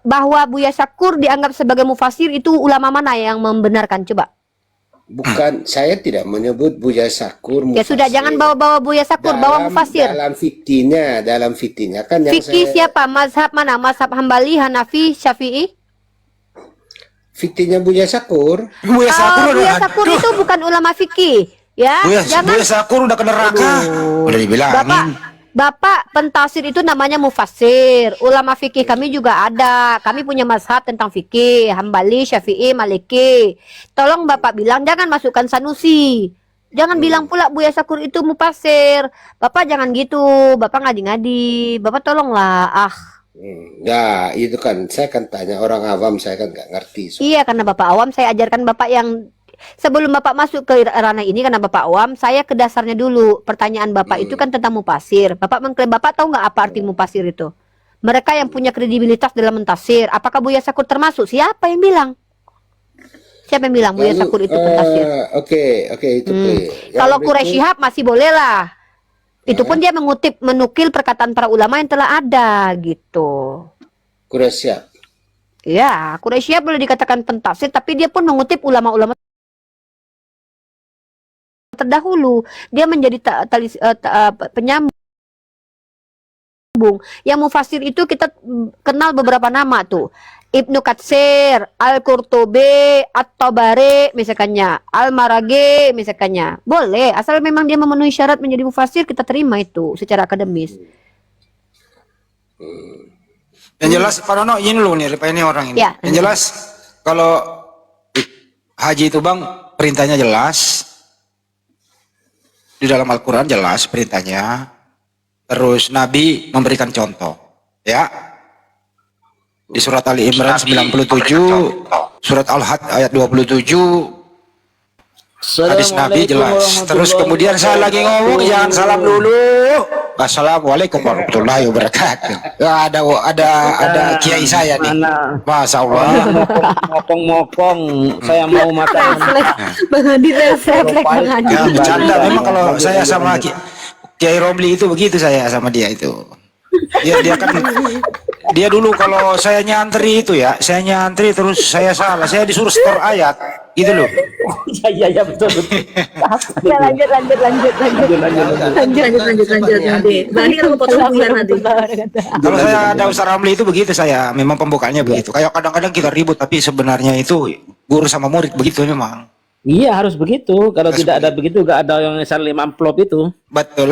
bahwa Buya Syakur dianggap sebagai mufasir itu ulama mana yang membenarkan? Coba. Bukan, saya tidak menyebut Buya Syakur Ya sudah, mufasir. jangan bawa-bawa Buya Syakur, bawa mufasir. Dalam fikihnya kan yang Fikih siapa? Mazhab mana? Mazhab Hambali, Hanafi, Syafi'i? fikihnya Buya Syakur. Buya Sakur Buya udah. Syakur itu bukan ulama fikih. Ya, jangan. Buya Sakur udah ke neraka. Udah dibilangin. Bapak pentafsir itu namanya mufasir. Ulama fikih kami juga ada. Kami punya mazhab tentang fikih, Hambali, Syafi'i, Maliki. Tolong Bapak bilang jangan masukkan Sanusi. Jangan bilang pula Buya Syakur itu mufasir. Bapak jangan gitu. Bapak ngadi-ngadi. Bapak tolonglah. Ya, itu kan saya kan tanya orang awam, saya kan nggak ngerti. Iya, karena Bapak awam, saya ajarkan Bapak yang sebelum Bapak masuk ke ranah ini, karena Bapak awam, saya ke dasarnya dulu. Pertanyaan Bapak itu kan tentang mufasir. Bapak mengklaim, Bapak tahu nggak apa arti mufasir itu? Mereka yang punya kredibilitas dalam mentafsir. Apakah Buya Syakur termasuk? Siapa yang bilang? Siapa yang bilang Buya Syakur itu pentafsir? Oke, itu clear. Yang Kalau berikut- Quraisy Shihab masih boleh lah. Itu pun dia menukil perkataan para ulama yang telah ada gitu. Quraisy Shihab. Ya, Quraisy Shihab boleh dikatakan pentafsir, tapi dia pun mengutip ulama-ulama terdahulu. Dia menjadi penyambung. Yang mufasir itu kita kenal beberapa nama tuh. Ibnu Katsir, Al-Qurtubi, At-Tabari misalkannya, Al-Maraghi misalkannya. Boleh, asal memang dia memenuhi syarat menjadi mufasir, kita terima itu secara akademis. Yang jelas Pak Nono ini loh nih, ini orang ini. Ya. Yang jelas kalau haji itu Bang perintahnya jelas. Di dalam Al-Qur'an jelas perintahnya. Terus Nabi memberikan contoh, ya. Di surat Ali Imran 97, surat Al-Had ayat 27, hadis Nabi jelas. Terus kemudian saya lagi ngomong, jangan salam dulu. Assalamualaikum warahmatullahi wabarakatuh. Ya, ada kiai saya nih. Masya Allah. Mopong-mopong, saya mau makan. Bang Hadi refleks, Bang Hadi. Ya, bercanda memang kalau saya sama Kiai Romli itu begitu saya sama dia itu. Dia kan dia dulu kalau saya nyantri itu ya, saya nyantri terus saya salah, saya disuruh setor ayat gitu loh. Iya betul. Ya, lanjut nanti. Bang Andi kalau potong biar nanti. Kalau saya ada Ustaz Ramli itu begitu saya, memang pembukaannya begitu. Kayak kadang-kadang kita ribut tapi sebenarnya itu guru sama murid begitu memang. Iya harus begitu. Kalau tidak ada begitu, gak ada yang saling amplop itu. Betul.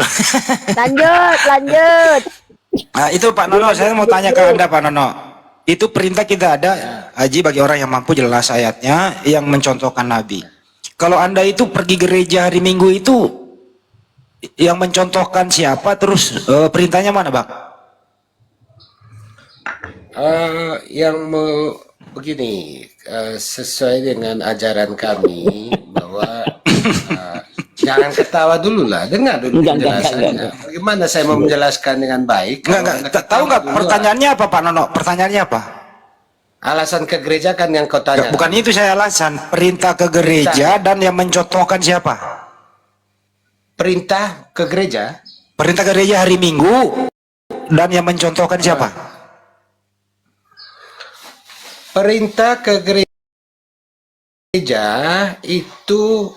Lanjut. Nah, itu Pak Nono, saya mau tanya ke Anda Pak Nono. Itu perintah kita ada haji bagi orang yang mampu, jelas ayatnya yang mencontohkan Nabi. Kalau Anda itu pergi gereja hari Minggu itu yang mencontohkan siapa, terus perintahnya mana Bang? Begini, sesuai dengan ajaran kami bahwa jangan ketawa dulu lah, dengar dulu penjelasannya. Bagaimana saya mau menjelaskan dengan baik? Tahu nggak pertanyaannya apa Pak Nono? Pertanyaannya apa? Alasan ke gereja kan yang kau tanya. Bukan itu saya alasan. Perintah ke gereja dan yang mencontohkan siapa? Perintah ke gereja? Perintah ke gereja hari Minggu dan yang mencontohkan siapa? Perintah ke gereja itu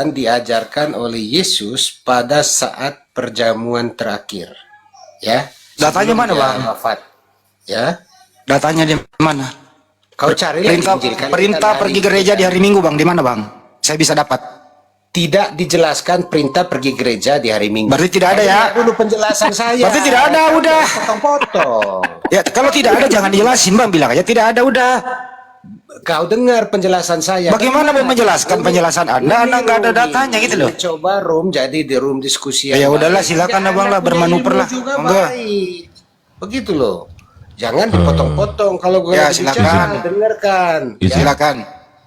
diajarkan oleh Yesus pada saat perjamuan terakhir. Ya. Datanya mana, Sebelum dia Bang? wafat. Ya. Datanya di mana? Kau cari Perintah Injil, kali perintah kan pergi hari- gereja di hari Minggu Bang, di mana Bang? saya bisa dapat? Tidak dijelaskan perintah pergi gereja di hari Minggu. Berarti tidak ada ya? Dengar dulu penjelasan saya. Berarti tidak ada, udah. Potong-potong. Ya kalau tidak ada jangan dijelasin bang, bilang aja tidak ada udah. Kau dengar penjelasan saya. Bagaimana mau menjelaskan penjelasan Anda nggak ada datanya gitu loh. Coba room jadi di room diskusi. Ya yang udahlah, baik. silakan Jangan abang lah punya bermanuver ilmu lah. juga Monggo. baik. Begitu loh. Jangan dipotong-potong kalau gue Ya, lagi silakan. bicara, dengarkan. Izin. Silakan.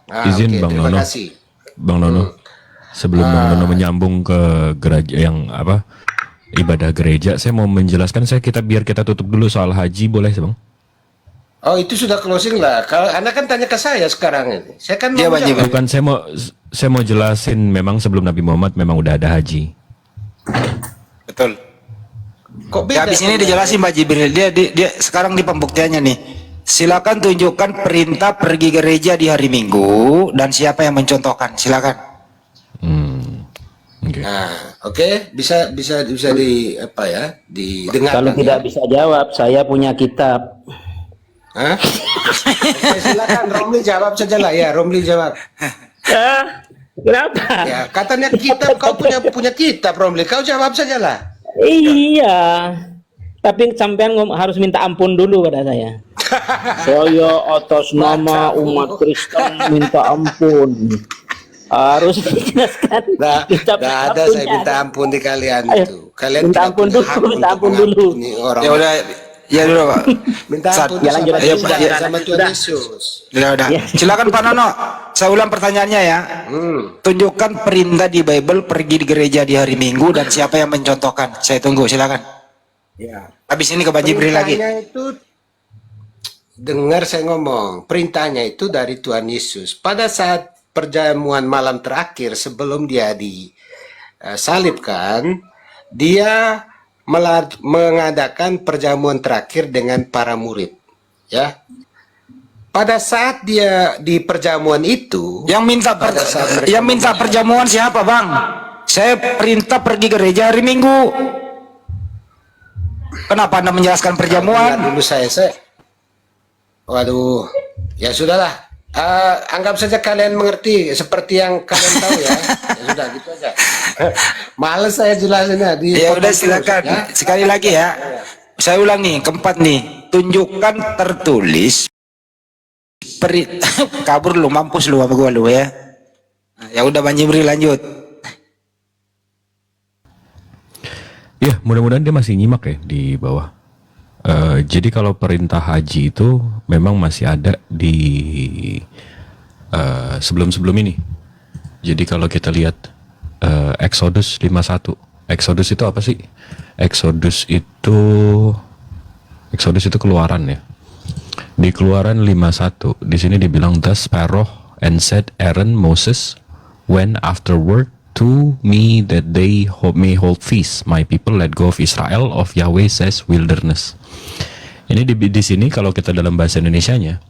Nah, Izin, oke, Bang terima Nono. kasih. Bang Nono, sebelum Bang Nono menyambung ke gereja yang apa ibadah gereja, saya mau menjelaskan biar kita tutup dulu soal haji, boleh sih Bang? Oh, itu sudah closing lah. Kalau Anda kan tanya ke saya sekarang ini. Saya kan Iya, mau Pak jawab. Bukan, saya mau jelasin, memang sebelum Nabi Muhammad memang udah ada haji. Betul. Kok Ya, beda? habis ini dijelasin Pak Jibril. Dia sekarang di pembuktiannya nih. Silakan tunjukkan perintah pergi gereja di hari Minggu dan siapa yang mencontohkan. Silakan. Oke. Nah, oke, bisa di apa ya? Didengarkan. Kalau ya? tidak bisa jawab, saya punya kitab. Hah? Oke, silakan Romli jawab saja lah ya. Romli jawab. Kenapa? Ya, katanya kitab, kau punya kitab Romli. Kau jawab saja lah. Iya. Tapi sampean harus minta ampun dulu pada saya. Saya atas nama umat Kristen minta ampun. Harus dijelaskan. Nah, kitab ada apapun saya ya. minta ampun di kalian Ayo, itu. Kalian minta tidak ampun punya dulu, hak minta untuk ampun dulu. mengampuni orang. Ya udah, ya dulu Pak. Minta Saat- ampun Ya, lanjut, sama lanjut. Tuhan, Ya, sama Tuhan sudah. Yesus. Udah. Ya. Silakan Pak Nono. Saya ulang pertanyaannya ya. Tunjukkan perintah di Bible pergi di gereja di hari Minggu dan siapa yang mencontohkan. Saya tunggu, silakan. Ya. Habis ini ke Pak Jibril lagi. Perintahnya itu, dengar saya ngomong, perintahnya itu dari Tuhan Yesus. Pada saat perjamuan malam terakhir sebelum dia disalibkan, dia mengadakan perjamuan terakhir dengan para murid. Ya. Pada saat dia di perjamuan itu, Yang minta perjamuan siapa, Bang? Saya perintah pergi gereja hari Minggu. Kenapa Anda menjelaskan perjamuan? dulu saya. Waduh, ya sudahlah. Anggap saja kalian mengerti seperti yang kalian tahu ya. Ya sudah gitu aja. Males saya jelasinnya di Ya udah potong silakan. terus, ya. Sekali lagi ya. Saya ulang nih, keempat nih. Tunjukkan tertulis kabur lu, mampus lu sama gua lu ya. Nah, ya udah Bang Jibril lanjut. Ya, mudah-mudahan dia masih nyimak ya di bawah. Jadi kalau perintah haji itu memang masih ada di sebelum-sebelum ini. Jadi kalau kita lihat Exodus 51. Exodus itu apa sih? Exodus itu keluaran ya. Di Keluaran 51, di sini dibilang, thus Pharaoh and said Aaron Moses when afterward to me that they may hold feast, my people let go of Israel of Yahweh says wilderness. Ini di sini kalau kita dalam bahasa Indonesianya,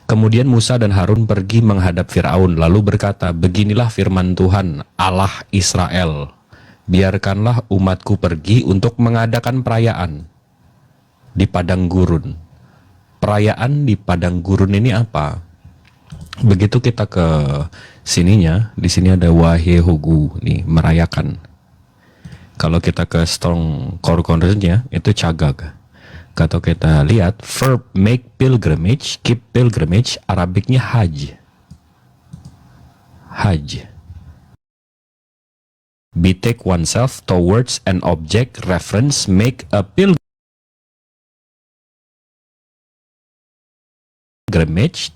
kemudian Musa dan Harun pergi menghadap Firaun lalu berkata, beginilah firman Tuhan Allah Israel, biarkanlah umatku pergi untuk mengadakan perayaan di padang gurun. Perayaan di padang gurun ini apa? Begitu kita ke sininya, di sini ada Wahehogu nih, merayakan. Kalau kita ke strong concordance-nya itu cagag. Kalau kita lihat verb make pilgrimage, keep pilgrimage, Arabiknya haj. Haj. Betake oneself towards an object, reference, make a pilgrimage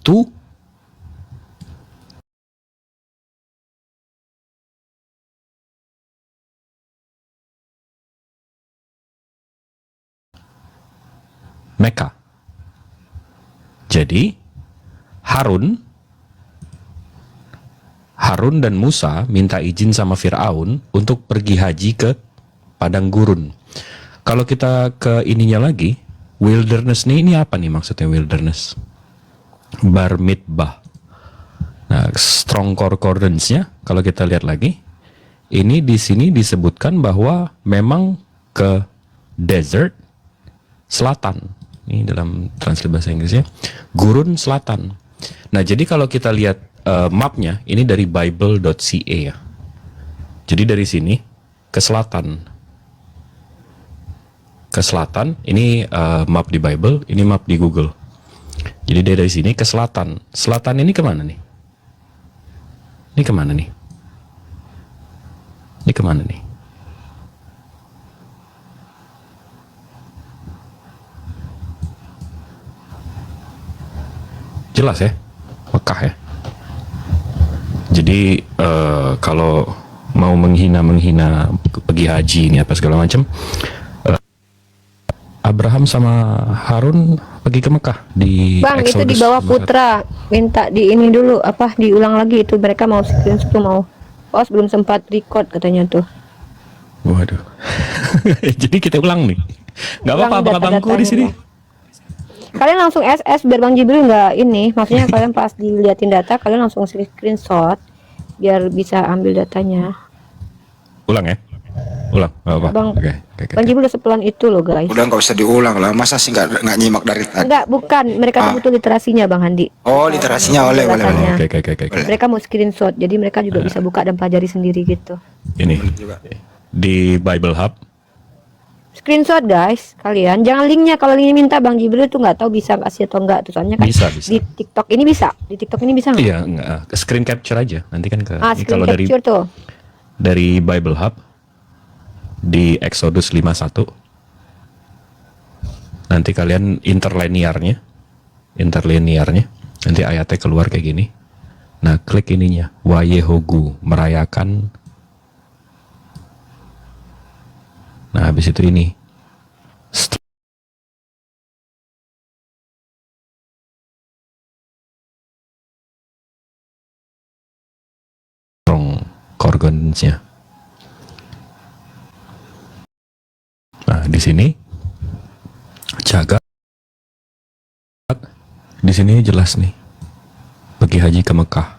to Mekah. Jadi Harun dan Musa minta izin sama Firaun untuk pergi haji ke padang gurun. Kalau kita ke ininya lagi, wilderness ini apa nih maksudnya wilderness? Bar mitzvah. Nah, strong concordance-nya kalau kita lihat lagi, ini di sini disebutkan bahwa memang ke desert selatan. Ini dalam translate bahasa Inggrisnya, gurun selatan. Nah, jadi kalau kita lihat mapnya ini dari bible.ca ya. Jadi dari sini ke selatan. Ke selatan, ini map di Bible, ini map di Google. Jadi dari sini ke selatan. Selatan ini kemana nih? Ini kemana nih? Ini kemana nih? Jelas ya? Mekah ya? Jadi kalau mau menghina pergi haji ini apa segala macam, Abraham sama Harun pergi ke Mekah di Bang, itu di Exodus bawah 51. Putra. Minta di ini dulu, apa diulang lagi itu, mereka mau screenshot tuh mau. Oh, belum sempat record katanya tuh. Waduh. Jadi kita ulang nih. Nggak apa-apa Ulang abang-abangku di sini. data-datanya. Kalian langsung SS biar Bang Jibril nggak ini, maksudnya kalian pas diliatin data kalian langsung screenshot biar bisa ambil datanya. Ulang ya. Ulang. Nggak apa-apa. Bang, Oke. Bang Jibril udah sepelan itu loh guys. Udah nggak usah diulang lah. Masa sih nggak nyimak dari tadi? Enggak, bukan. Mereka tuh butuh literasinya Bang Handi. Oh, literasinya boleh. Datanya. Oke. Mereka mau screenshot, jadi mereka juga bisa buka dan pelajari sendiri gitu. Ini di Bible Hub. Screenshot guys, kalian. Jangan linknya, kalau linknya minta Bang Jibril tuh nggak tahu bisa kasih atau enggak. Tuh soalnya kan Bisa. di TikTok ini bisa, di TikTok ini bisa nggak? Iya, enggak. Screen capture aja. Nanti kan ke ini Screen kalau capture tuh. dari Bible Hub di Exodus 51. Nanti kalian interlinearnya. Nanti ayatnya keluar kayak gini. Nah, klik ininya. Wayehogu, merayakan. Nah, habis itu ini. Strong concordance-nya. Nah, di sini jaga. Di sini jelas nih. Pergi haji ke Mekah.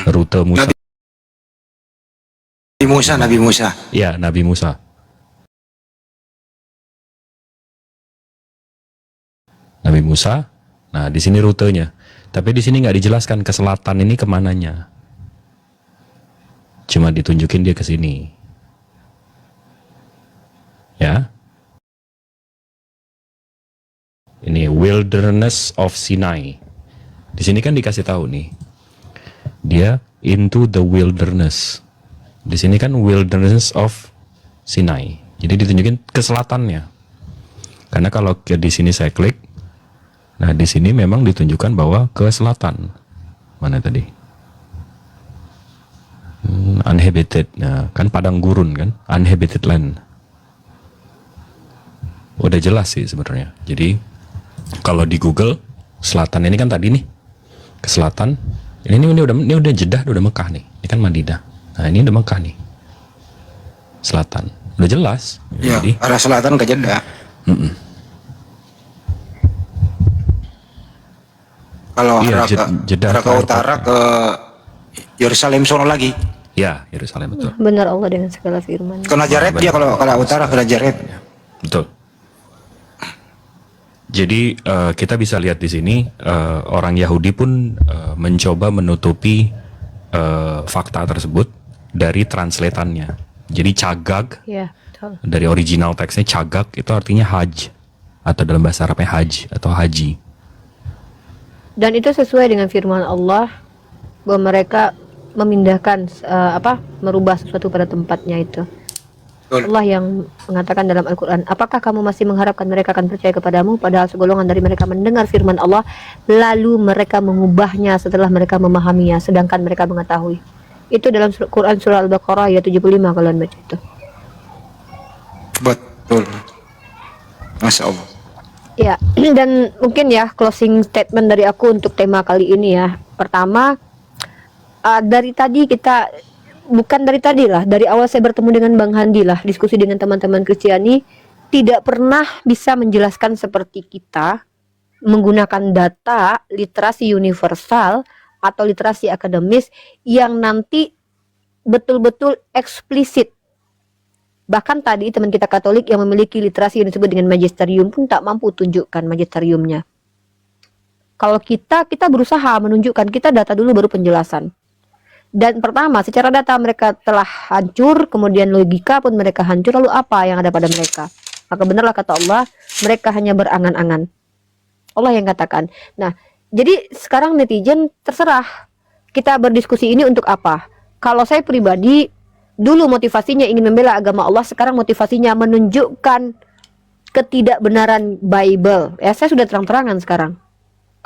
Rute Musa. Nabi Musa. Ya, Nabi Musa. Nabi Musa. Nah, di sini rutenya. Tapi di sini nggak dijelaskan ke selatan ini kemananya. Cuma ditunjukin dia ke sini. Ya. Ini Wilderness of Sinai. Di sini kan dikasih tahu nih. Dia into the wilderness. Di sini kan Wilderness of Sinai. Jadi ditunjukin ke selatannya. Karena kalau di sini saya klik, nah di sini memang ditunjukkan bahwa ke selatan. Mana tadi? Uninhabited. Nah, kan padang gurun kan? Uninhabited land. Udah jelas sih sebenarnya. Jadi kalau di Google selatan ini kan tadi nih ke selatan. Ini udah Jeddah, udah Mekah nih. Ini kan Madinah. Nah ini udah Mekah nih. Selatan. Udah jelas. Iya, Jadi arah selatan ke Jeddah. Kalau Iya, arah ke, Jeddah arah ke ke airport. utara ke Yerusalem sono lagi. ya Yerusalem betul. Benar Allah dengan segala firman. Ke Nazaret dia kalau utara ke Nazaret. Betul. Jadi kita bisa lihat di sini orang Yahudi pun mencoba menutupi fakta tersebut dari translatannya. Jadi cagag Iya, betul. dari original teksnya cagag itu artinya haj atau dalam bahasa Arabnya haj atau haji. Dan itu sesuai dengan firman Allah bahwa mereka memindahkan merubah sesuatu pada tempatnya itu. Betul. Allah yang mengatakan dalam Al-Quran, apakah kamu masih mengharapkan mereka akan percaya kepadamu, padahal segolongan dari mereka mendengar firman Allah, lalu mereka mengubahnya setelah mereka memahaminya, sedangkan mereka mengetahui. Itu dalam Quran surah Al-Baqarah ayat 75 kalian baca itu. Betul. Masya Allah. Ya, dan mungkin ya closing statement dari aku untuk tema kali ini ya. Pertama, dari tadi kita, bukan dari tadi lah, dari awal saya bertemu dengan Bang Handi lah, diskusi dengan teman-teman Kristiani, tidak pernah bisa menjelaskan seperti kita menggunakan data literasi universal atau literasi akademis yang nanti betul-betul eksplisit. Bahkan tadi teman kita Katolik yang memiliki literasi yang disebut dengan magisterium pun tak mampu tunjukkan magisteriumnya. Kalau kita berusaha menunjukkan, kita data dulu baru penjelasan. Dan pertama, secara data mereka telah hancur, kemudian logika pun mereka hancur, lalu apa yang ada pada mereka? Maka benarlah kata Allah, mereka hanya berangan-angan. Allah yang katakan. Nah, jadi sekarang netizen terserah kita berdiskusi ini untuk apa. Kalau saya pribadi, dulu motivasinya ingin membela agama Allah, sekarang motivasinya menunjukkan ketidakbenaran Bible. Ya, saya sudah terang-terangan sekarang.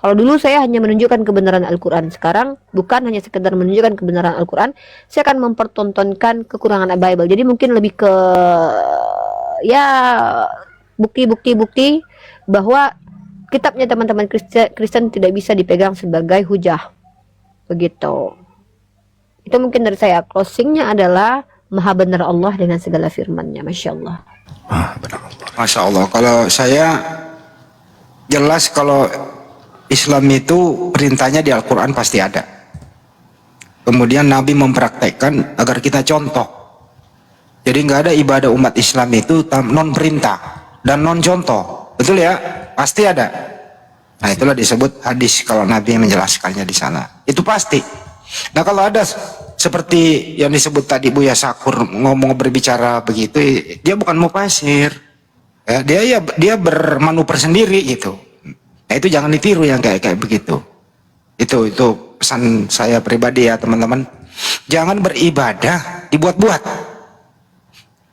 Kalau dulu saya hanya menunjukkan kebenaran Al-Quran, sekarang bukan hanya sekedar menunjukkan kebenaran Al-Quran, saya akan mempertontonkan kekurangan Bible. Jadi mungkin lebih ke ya bukti-bukti bahwa kitabnya teman-teman Kristen tidak bisa dipegang sebagai hujah. Begitu. Itu mungkin dari saya. Closingnya adalah maha benar Allah dengan segala firman-Nya. Masya Allah. Masya Allah. Kalau saya jelas kalau Islam itu perintahnya di Al-Quran pasti ada. Kemudian Nabi mempraktekkan agar kita contoh. Jadi nggak ada ibadah umat Islam itu non perintah dan non contoh. Betul ya? Pasti ada. Nah itulah disebut hadis kalau Nabi menjelaskannya di sana. Itu pasti. Nah kalau ada seperti yang disebut tadi Buya Sakur ngomong berbicara begitu, dia bukan mufasir. Ya, dia bermanuver sendiri gitu. Nah, itu jangan ditiru yang kayak begitu. Itu pesan saya pribadi ya teman-teman. Jangan beribadah dibuat-buat.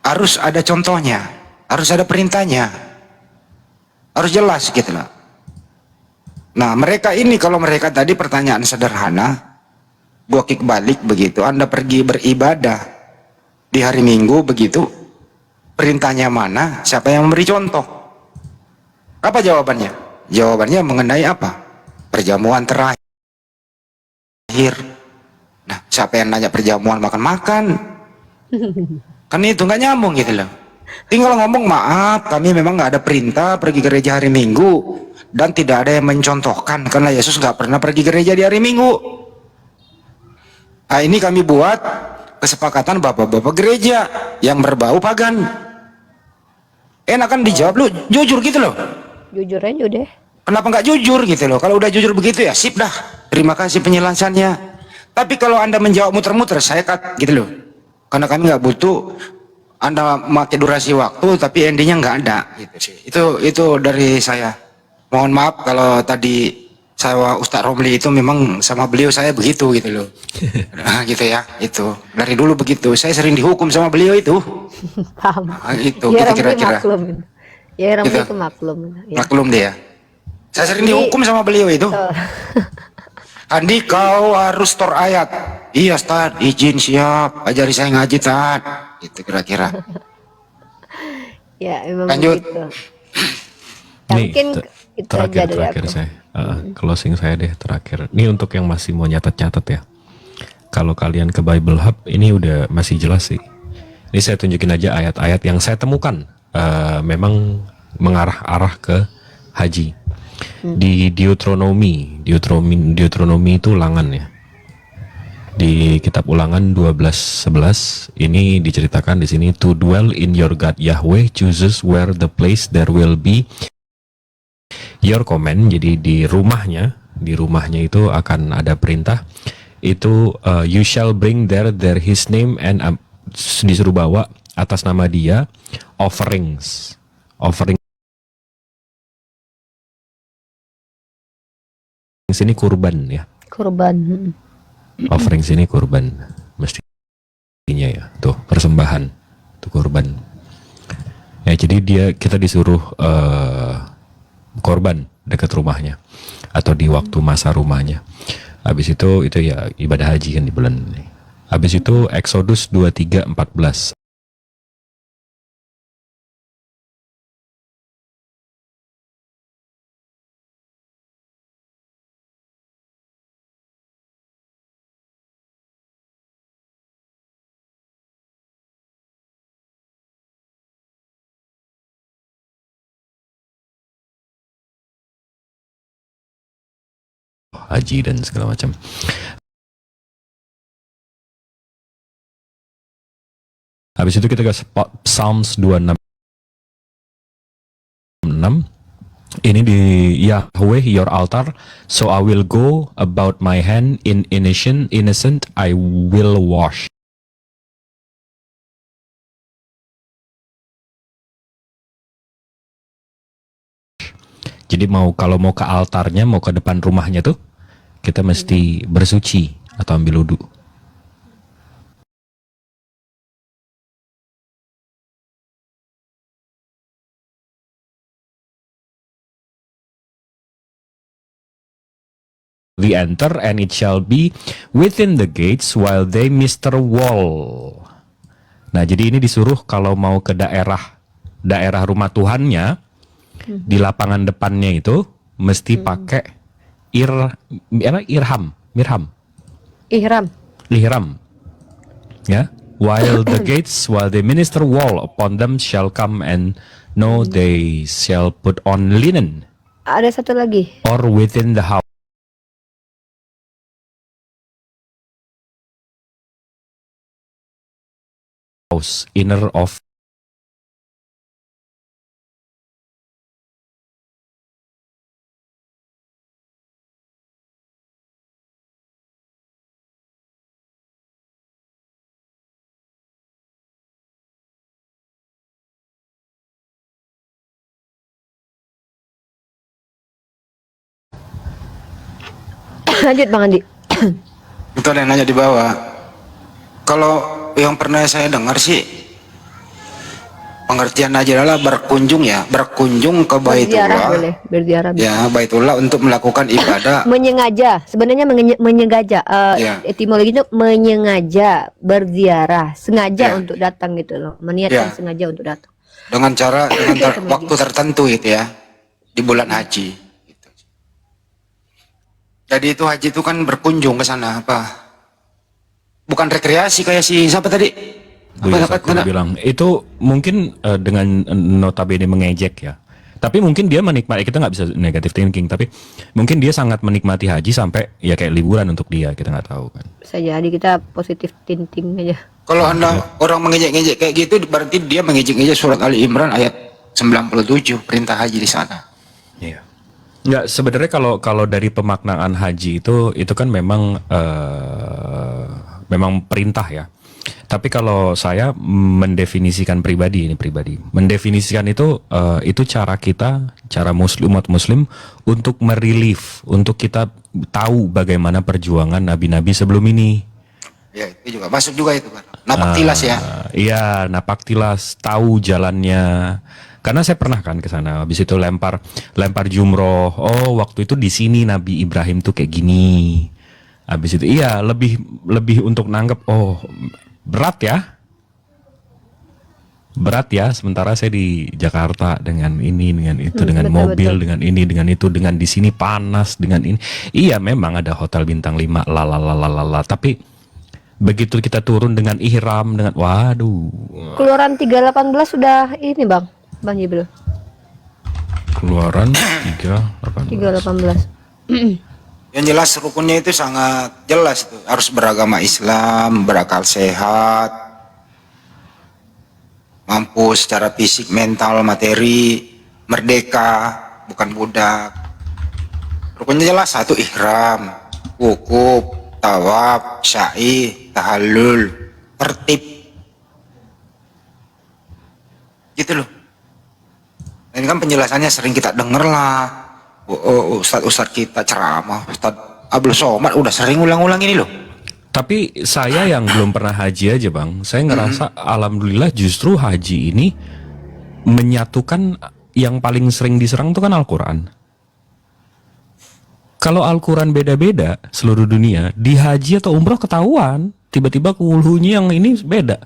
Harus ada contohnya, harus ada perintahnya, harus jelas gitu lah. Nah mereka ini kalau mereka tadi pertanyaan sederhana, gua kick balik begitu. Anda pergi beribadah di hari Minggu begitu, perintahnya mana? Siapa yang memberi contoh? Apa jawabannya? Jawabannya mengenai apa? Perjamuan terakhir. Nah, siapa yang nanya perjamuan makan-makan? Kan itu nggak nyambung gitu loh. Tinggal ngomong maaf, kami memang nggak ada perintah pergi gereja hari Minggu dan tidak ada yang mencontohkan karena Yesus nggak pernah pergi gereja di hari Minggu. Nah, ini kami buat kesepakatan bapak-bapak gereja yang berbau pagan. Enakan dijawab lu jujur gitu loh. Jujur aja deh. Kenapa nggak jujur gitu loh? Kalau udah jujur begitu ya sip dah. Terima kasih penjelasannya. Tapi kalau Anda menjawab muter-muter, saya cut gitu loh. Karena kami nggak butuh Anda pakai durasi waktu, tapi endingnya nggak ada gitu sih. Itu dari saya. Mohon maaf kalau tadi saya Ustadz Romli itu memang sama beliau saya begitu gitu loh. Nah, gitu ya. Itu dari dulu begitu. Saya sering dihukum sama beliau itu. Paham. Nah, itu Ya, gitu Ramli kira-kira. maklum. Ya, Ramli Gitu. itu maklum. Ya. Maklum dia. Saya sering Jadi, dihukum sama beliau itu. Andi kau harus tor ayat. Iya Ustaz, izin siap. Ajari saya ngaji Ustaz. Itu kira-kira. Ya, memang Lanjut. begitu. Ya, Nih, mungkin itu aja dari terakhir aku. saya. Closing saya deh terakhir. Ini untuk yang masih mau nyatet-nyatet ya. Kalau kalian ke Bible Hub, ini udah masih jelas sih. Ini saya tunjukin aja ayat-ayat yang saya temukan. Memang mengarah-arah ke haji. Di Deuteronomy itu ulangan ya. Di kitab Ulangan 12:11 ini diceritakan di sini, to dwell in your God Yahweh chooses where the place there will be your command. Jadi di rumahnya itu akan ada perintah. Itu you shall bring there his name and disuruh bawa atas nama dia offerings ini kurban ya. Kurban. Offering sini kurban mestinya ya. Tuh persembahan, tuh kurban. Ya jadi kita disuruh korban dekat rumahnya atau di waktu masa rumahnya. Habis itu ya ibadah haji kan di bulan ini. Habis itu Exodus 23:14. Haji dan segala macam. Habis itu kita ke Psalms 26. Ini di Yahweh your altar, so I will go about my hand in innocent I will wash. Jadi kalau mau ke altarnya, mau ke depan rumahnya tuh, kita mesti bersuci atau ambil wudhu. We enter and it shall be within the gates while they Mr. Wall. Nah, jadi ini disuruh kalau mau ke daerah rumah Tuhannya, di lapangan depannya itu mesti pakai ihram. Ya, while the gates, while the minister wall upon them shall come and no they shall put on linen. Ada satu lagi. Or within the house. Inner of Lanjut Bang Andi. Itu ada yang nanya di bawah. Kalau yang pernah saya dengar sih, pengertian aja adalah berkunjung ke Berziarah Baitullah. boleh, berziarah. Ya, Baitullah untuk melakukan ibadah. Menyengaja, sebenarnya menyengaja. Ya. Etimologi itu menyengaja, berziarah, sengaja Ya. untuk datang gitu loh, meniatkan Ya. sengaja untuk datang. dengan waktu tertentu gitu ya, di bulan haji gitu. Jadi itu haji itu kan berkunjung ke sana, apa bukan rekreasi kayak si siapa tadi, Buya Sakura bilang itu mungkin dengan notabene mengejek ya. Tapi mungkin dia menikmati, kita nggak bisa negative thinking, tapi mungkin dia sangat menikmati haji sampai ya kayak liburan untuk dia, kita nggak tahu kan. Bisa jadi kita positif thinking aja. kalau Anda orang mengejek-ngejek kayak gitu, berarti dia mengejek-ngejek surat Ali Imran ayat 97 perintah haji di sana. Iya. Nggak, sebenarnya kalau dari pemaknaan haji itu kan memang memang perintah ya. Tapi kalau saya mendefinisikan mendefinisikan itu cara kita, cara umat muslim untuk merelief, untuk kita tahu bagaimana perjuangan nabi-nabi sebelum ini. Ya, itu juga masuk juga itu kan. Napak tilas ya. Iya, napak tilas, tahu jalannya. Karena saya pernah kan ke sana, habis itu lempar jumroh. Oh, waktu itu di sini Nabi Ibrahim tuh kayak gini. Habis itu iya, lebih untuk nanggep, oh, berat ya. Sementara saya di Jakarta dengan ini, dengan itu, dengan mobil, betul. Dengan ini, dengan itu, dengan di sini panas, dengan ini. Iya, memang ada hotel bintang 5, lalalala. Tapi begitu kita turun dengan ihram, dengan waduh. Keluaran 318 sudah ini Bang Jibril. Keluaran 318. Yang jelas rukunnya itu sangat jelas tuh. Harus beragama Islam, berakal sehat, mampu secara fisik, mental, materi, merdeka, bukan budak. Rukunnya jelas, satu ihram, wukuf, tawaf, syai, tahallul, tertib. Gitu loh. Ini kan penjelasannya sering kita denger lah. Ustadz kita ceramah, Ustadz Abdul Somad udah sering ulang-ulang ini loh. Tapi saya yang belum pernah haji aja bang, saya ngerasa alhamdulillah justru haji ini menyatukan yang paling sering diserang itu kan Al-Quran. Kalau Al-Quran beda-beda seluruh dunia, di haji atau umroh ketahuan, tiba-tiba kulhunya yang ini beda.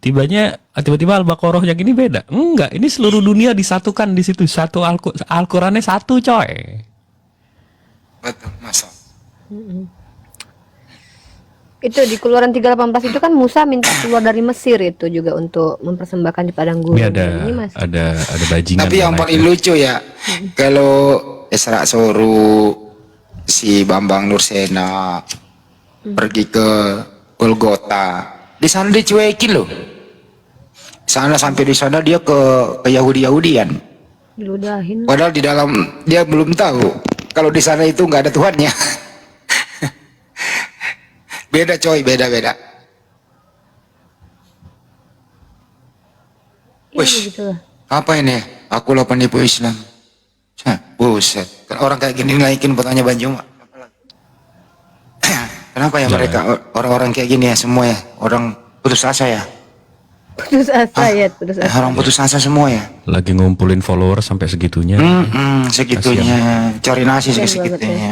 Tiba-tiba Al-Baqarah yang ini beda. Enggak, ini seluruh dunia disatukan di situ. Satu Al-Qurannya satu coy. Betul, masa. Itu di Keluaran 3:18 itu kan Musa minta keluar dari Mesir itu juga untuk mempersembahkan di padang gurun. Ini ada Ini masih ada bajingan. Tapi yang paling lucu ya, kalau Isra suruh si Bambang Nursena pergi ke Golgota, di sana dicuekin loh. Sana sampai di sana dia ke Yahudi-Yahudian. diludahin. Padahal di dalam dia belum tahu kalau di sana itu nggak ada Tuhannya. Beda coy, beda. Ya, Wish. begitulah. Apa ini? Aku lah penipu Islam. Hah, buset. Kan orang kayak gini naikin bertanya Banjung. Kenapa ya Jangan. mereka orang-orang kayak gini ya semua ya? Orang putus asa ya? Putus asa ya, putus asa. Orang putus asa semua ya? Lagi ngumpulin follower sampai segitunya. Segitunya. Cari nasi Kasian banget ya. segitunya.